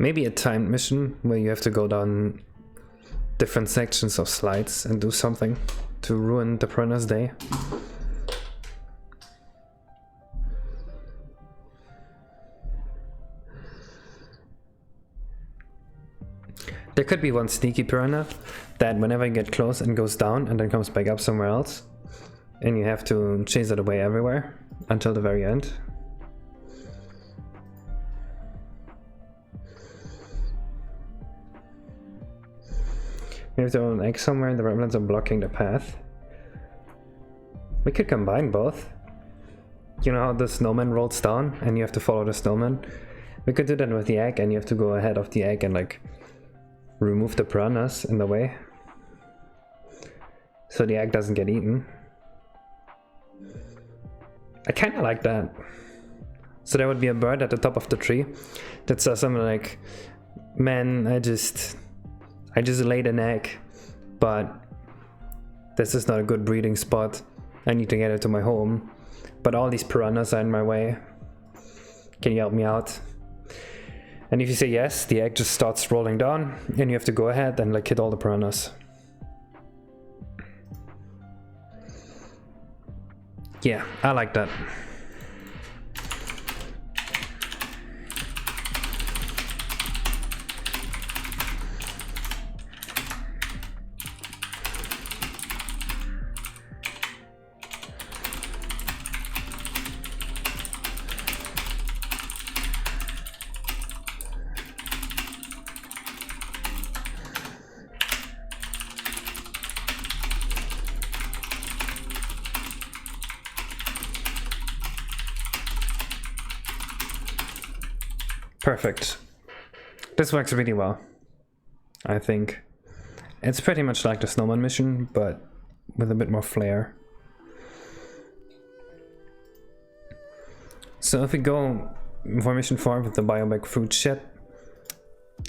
Maybe a timed mission where you have to go down different sections of slides and do something to ruin the piranha's day. There could be one sneaky piranha that whenever you get close and goes down and then comes back up somewhere else, and you have to chase it away everywhere until the very end. We have to own an egg somewhere and the remnants are blocking the path. We could combine both. You know how the snowman rolls down and you have to follow the snowman? We could do that with the egg and you have to go ahead of the egg and like remove the piranhas in the way. So the egg doesn't get eaten. I kind of like that. So there would be a bird at the top of the tree that says something like, man, I just laid an egg, but this is not a good breeding spot. I need to get it to my home, but all these piranhas are in my way. Can you help me out? And if you say yes, the egg just starts rolling down and you have to go ahead and like hit all the piranhas. Yeah, I like that. Perfect. This works really well, I think. It's pretty much like the snowman mission, but with a bit more flair. So if we go for mission 4 with the biobag fruit ship,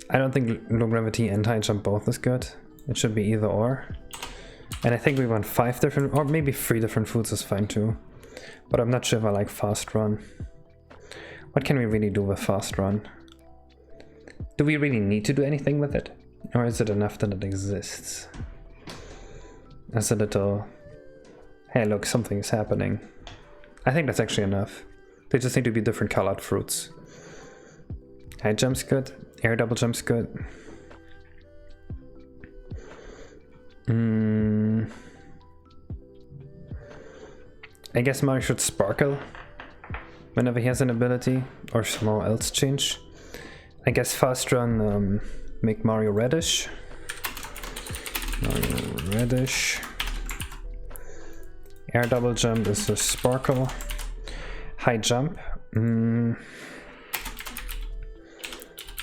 I don't think low gravity and high jump both is good. It should be either or. And I think we want 5 different, or maybe 3 different foods is fine too. But I'm not sure if I like fast run. What can we really do with fast run? Do we really need to do anything with it? Or is it enough that it exists? As a little, hey look, something is happening. I think that's actually enough. They just need to be different colored fruits. High jump's good, air double jump's good. I guess Mario should sparkle whenever he has an ability, or somehow else change. I guess fast run, make Mario reddish. Mario reddish. Air double jump is a sparkle. High jump.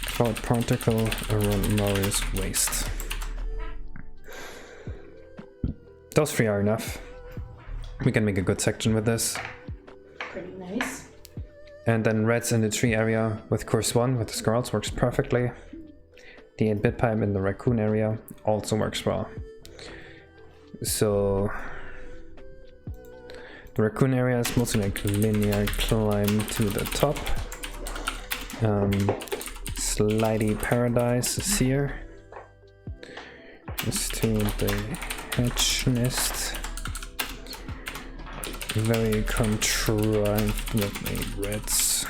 Cloud particle around Mario's waist. Those 3 are enough. We can make a good section with this. Pretty nice. And then reds in the tree area with course 1 with the squirrels works perfectly. The 8-bit pipe in the raccoon area also works well. So the raccoon area is mostly like linear climb to the top. Slidey paradise is here. Let's do the hedge nest. Very contrived with the reds.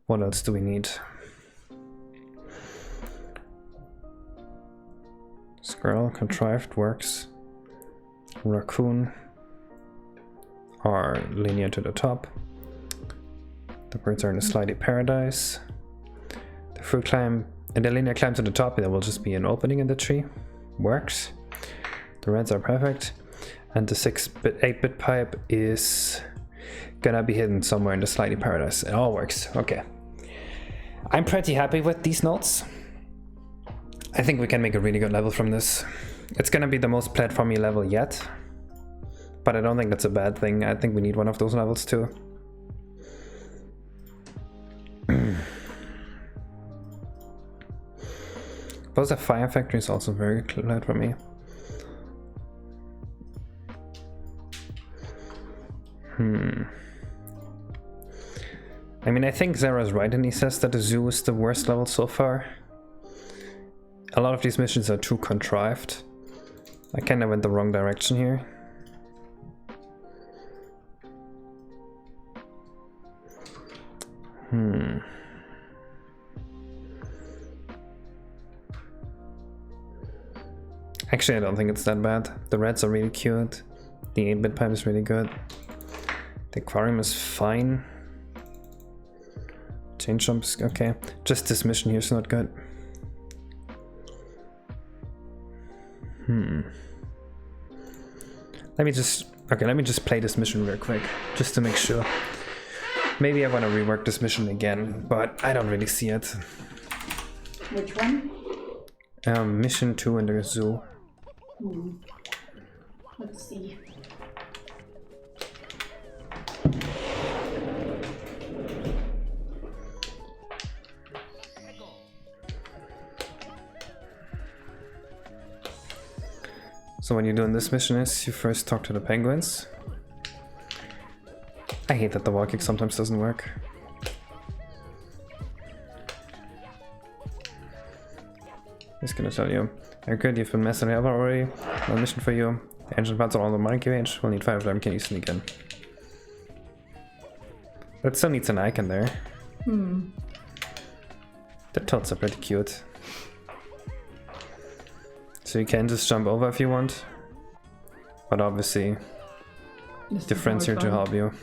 What else do we need? Squirrel, contrived works. Raccoon are linear to the top. The birds are in a slidey paradise. The fruit climb and the linear climb to the top, there will just be an opening in the tree. Works. The reds are perfect. And the 8-bit pipe is gonna be hidden somewhere in the slidey paradise. It all works. Okay. I'm pretty happy with these notes. I think we can make a really good level from this. It's gonna be the most platformy level yet. But I don't think that's a bad thing. I think we need one of those levels too. Bowser Fire Factory is also very clear for me. I mean, I think Zara's right and he says that the zoo is the worst level so far. A lot of these missions are too contrived. I kinda went the wrong direction here. Actually, I don't think it's that bad. The reds are really cute. The 8-bit pipe is really good. The aquarium is fine. Chain jumps, okay. Just this mission here is not good. Let me just play this mission real quick, just to make sure. Maybe I want to rework this mission again, but I don't really see it. Which one? Mission 2 in the zoo. Let's see. So what you do in this mission is you first talk to the penguins. I hate that the wall kick sometimes doesn't work. Just gonna tell you. Okay, you've been messing up already. No mission for you. The engine parts are all on the monkey range. We'll need 5 of them. Can you sneak in? That still needs an icon there. The toads are pretty cute. So you can just jump over if you want. But obviously, your friend's here to help you.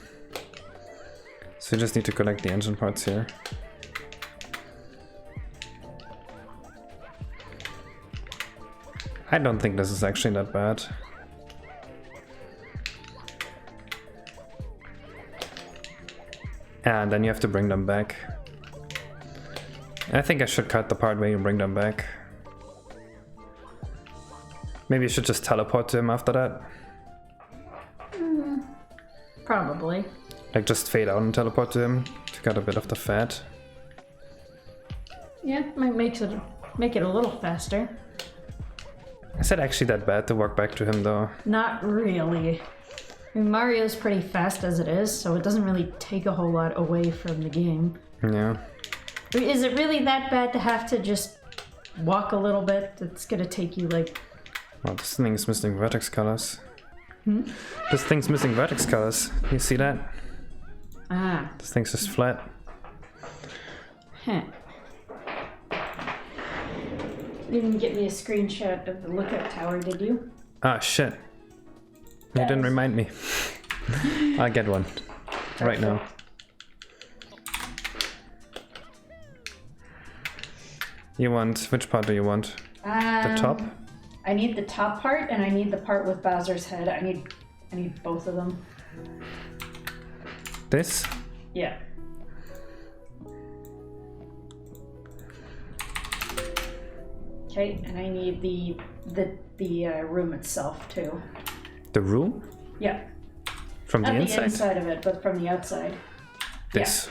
So you just need to collect the engine parts here. I don't think this is actually that bad. And then you have to bring them back. I think I should cut the part where you bring them back. Maybe you should just teleport to him after that. Probably. Like just fade out and teleport to him to get a bit of the fat. Yeah, might make it a little faster. Is it actually that bad to walk back to him though? Not really. I mean, Mario's pretty fast as it is, so it doesn't really take a whole lot away from the game. Yeah. I mean, is it really that bad to have to just walk a little bit? It's gonna take you like... Oh, this thing is missing vertex colors. This thing's missing vertex colors. You see that? Ah. This thing's just flat. Huh. You didn't get me a screenshot of the lookout tower, did you? Ah, shit. You didn't remind me. I'll get one. Right now. You want... Which part do you want? The top? I need the top part, and I need the part with Bowser's head. I need both of them. This? Yeah. Okay, and I need the room itself too. The room? Yeah. From the Not inside? the inside of it, but from the outside. This.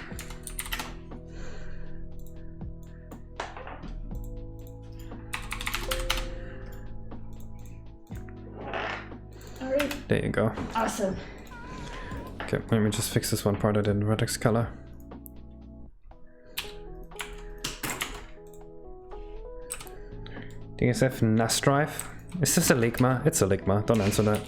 All right. There you go. Awesome. Okay, let me just fix this one part I didn't vertex color. DSF NAS drive? Is this a Ligma? It's a Ligma, don't answer that.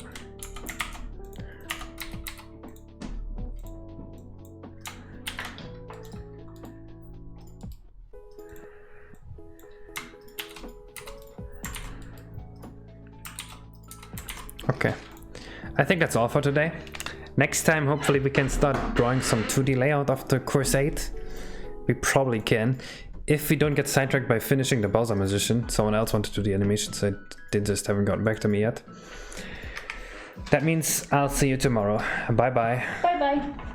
Okay, I think that's all for today. Next time, hopefully we can start drawing some 2D layout of the Course 8. We probably can. If we don't get sidetracked by finishing the Bowser Musician, someone else wanted to do the animations, they just haven't gotten back to me yet. That means I'll see you tomorrow. Bye bye. Bye bye.